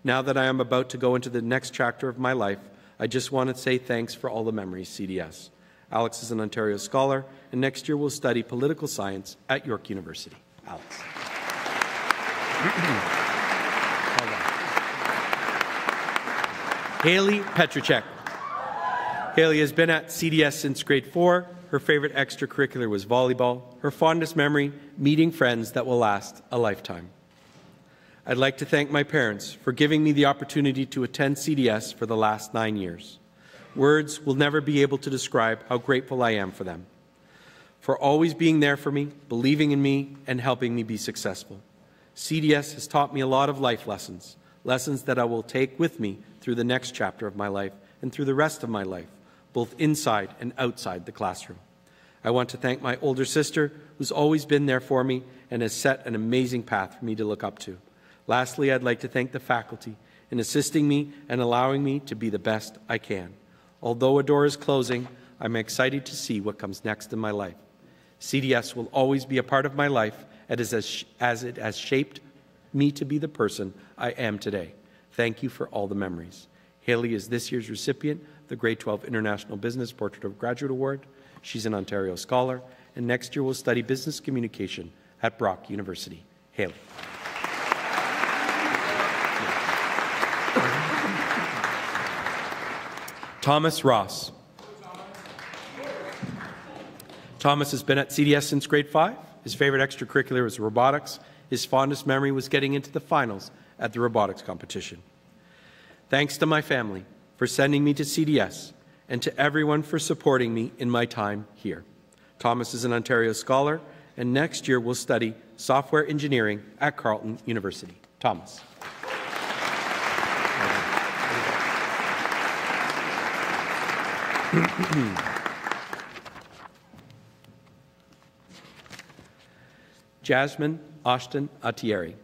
Now that I am about to go into the next chapter of my life, I just want to say thanks for all the memories, CDS. Alex is an Ontario Scholar, and next year will study political science at York University. Alex. Haley Petracek. Haley has been at CDS since grade 4. Her favorite extracurricular was volleyball. Her fondest memory, meeting friends that will last a lifetime. I'd like to thank my parents for giving me the opportunity to attend CDS for the last 9 years. Words will never be able to describe how grateful I am for them, for always being there for me, believing in me, and helping me be successful. CDS has taught me a lot of life lessons, lessons that I will take with me through the next chapter of my life and through the rest of my life, both inside and outside the classroom. I want to thank my older sister, who's always been there for me and has set an amazing path for me to look up to. Lastly, I'd like to thank the faculty in assisting me and allowing me to be the best I can. Although a door is closing, I'm excited to see what comes next in my life. CDS will always be a part of my life as it has shaped me to be the person I am today. Thank you for all the memories. Haley is this year's recipient of the Grade 12 International Business Portrait of Graduate Award. She's an Ontario Scholar, and next year will study business communication at Brock University. Haley. Thomas Ross. Thomas has been at CDS since grade 5. His favorite extracurricular was robotics. His fondest memory was getting into the finals at the robotics competition. Thanks to my family for sending me to CDS and to everyone for supporting me in my time here. Thomas is an Ontario Scholar, and next year will study software engineering at Carleton University. Thomas. Jasmine Ashton Altieri.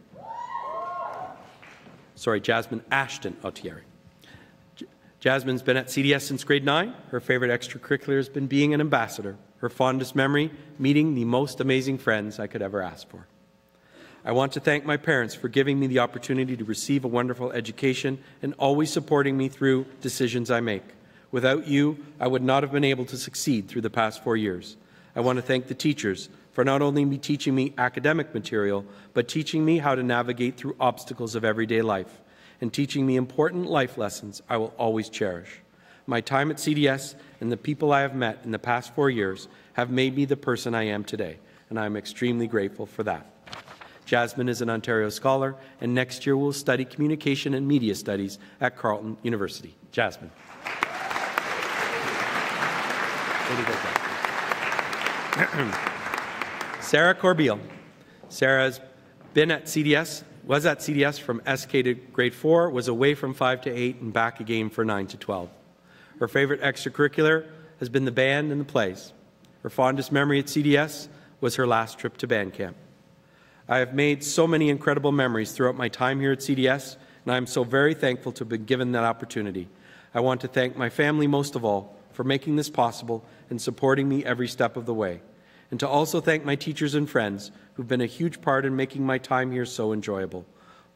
Jasmine Ashton Altieri. Jasmine's been at CDS since grade 9. Her favorite extracurricular has been being an ambassador. Her fondest memory, meeting the most amazing friends I could ever ask for. I want to thank my parents for giving me the opportunity to receive a wonderful education and always supporting me through decisions I make. Without you, I would not have been able to succeed through the past 4 years. I want to thank the teachers for not only teaching me academic material, but teaching me how to navigate through obstacles of everyday life. and teaching me important life lessons I will always cherish. My time at CDS and the people I have met in the past 4 years have made me the person I am today, and I am extremely grateful for that. Jasmine is an Ontario Scholar, and next year will study Communication and Media Studies at Carleton University. Jasmine. Sarah Corbeil. Sarah has been at CDS, was at CDS from SK to grade 4, was away from 5 to 8, and back again for 9 to 12. Her favorite extracurricular has been the band and the plays. Her fondest memory at CDS was her last trip to band camp. I have made so many incredible memories throughout my time here at CDS, and I am so very thankful to have been given that opportunity. I want to thank my family most of all for making this possible and supporting me every step of the way, and to also thank my teachers and friends who've been a huge part in making my time here so enjoyable.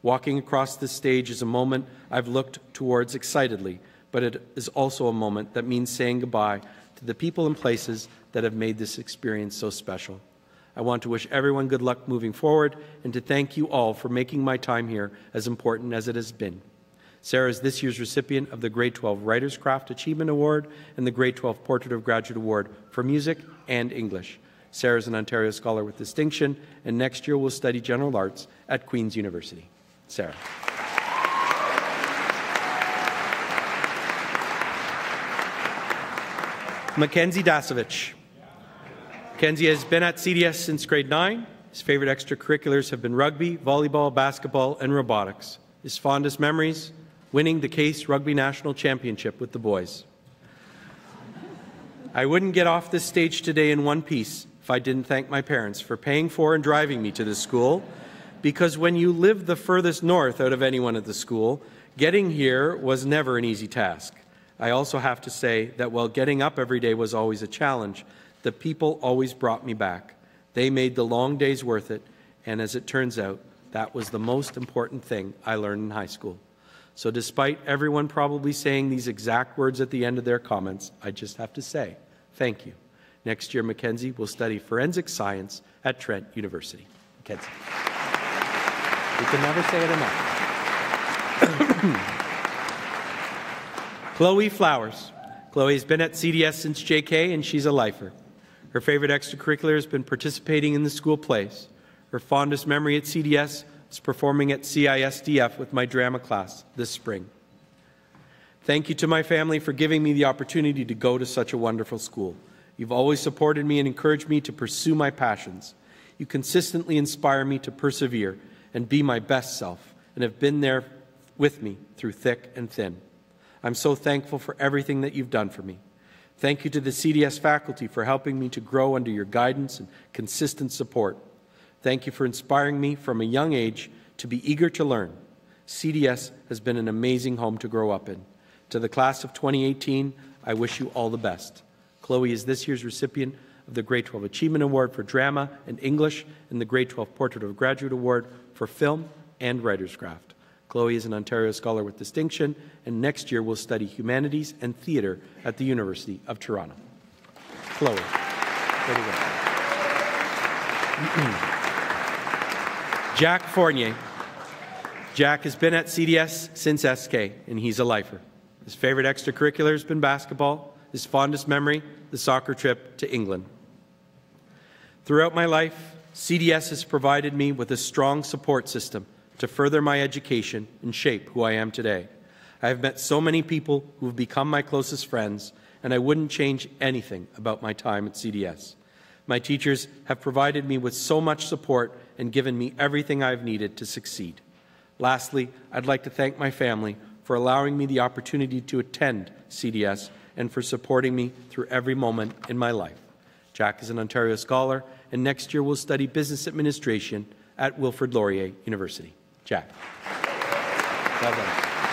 Walking across this stage is a moment I've looked towards excitedly, but it is also a moment that means saying goodbye to the people and places that have made this experience so special. I want to wish everyone good luck moving forward and to thank you all for making my time here as important as it has been. Sarah is this year's recipient of the Grade 12 Writers Craft Achievement Award and the Grade 12 Portrait of Graduate Award for Music and English. Sarah is an Ontario Scholar with distinction, and next year will study General Arts at Queen's University. Sarah. Mackenzie Dasovich. Mackenzie has been at CDS since grade 9. His favorite extracurriculars have been rugby, volleyball, basketball, and robotics. His fondest memories, winning the Case Rugby National Championship with the boys. I wouldn't get off this stage today in one piece if I didn't thank my parents for paying for and driving me to this school, because when you live the furthest north out of anyone at the school, getting here was never an easy task. I also have to say that while getting up every day was always a challenge, the people always brought me back. They made the long days worth it, and as it turns out, that was the most important thing I learned in high school. So despite everyone probably saying these exact words at the end of their comments, I just have to say, thank you. Next year, Mackenzie will study forensic science at Trent University. Mackenzie. We can never say it enough. Chloe Flowers. Chloe has been at CDS since JK, and she's a lifer. Her favorite extracurricular has been participating in the school plays. Her fondest memory at CDS is performing at CISDF with my drama class this spring. Thank you to my family for giving me the opportunity to go to such a wonderful school. You've always supported me and encouraged me to pursue my passions. You consistently inspire me to persevere and be my best self, and have been there with me through thick and thin. I'm so thankful for everything that you've done for me. Thank you to the CDS faculty for helping me to grow under your guidance and consistent support. Thank you for inspiring me from a young age to be eager to learn. CDS has been an amazing home to grow up in. To the class of 2018, I wish you all the best. Chloe is this year's recipient of the Grade 12 Achievement Award for Drama and English and the Grade 12 Portrait of Graduate Award for Film and Writer's Craft. Chloe is an Ontario Scholar with distinction, and next year will study Humanities and Theatre at the University of Toronto. Chloe. There you go. Jack Fournier. Jack has been at CDS since SK, and he's a lifer. His favorite extracurricular has been basketball. His fondest memory, the soccer trip to England. Throughout my life, CDS has provided me with a strong support system to further my education and shape who I am today. I have met so many people who have become my closest friends, and I wouldn't change anything about my time at CDS. My teachers have provided me with so much support and given me everything I've needed to succeed. Lastly, I'd like to thank my family for allowing me the opportunity to attend CDS and for supporting me through every moment in my life. Jack is an Ontario Scholar, and next year will study Business Administration at Wilfrid Laurier University. Jack. Well done.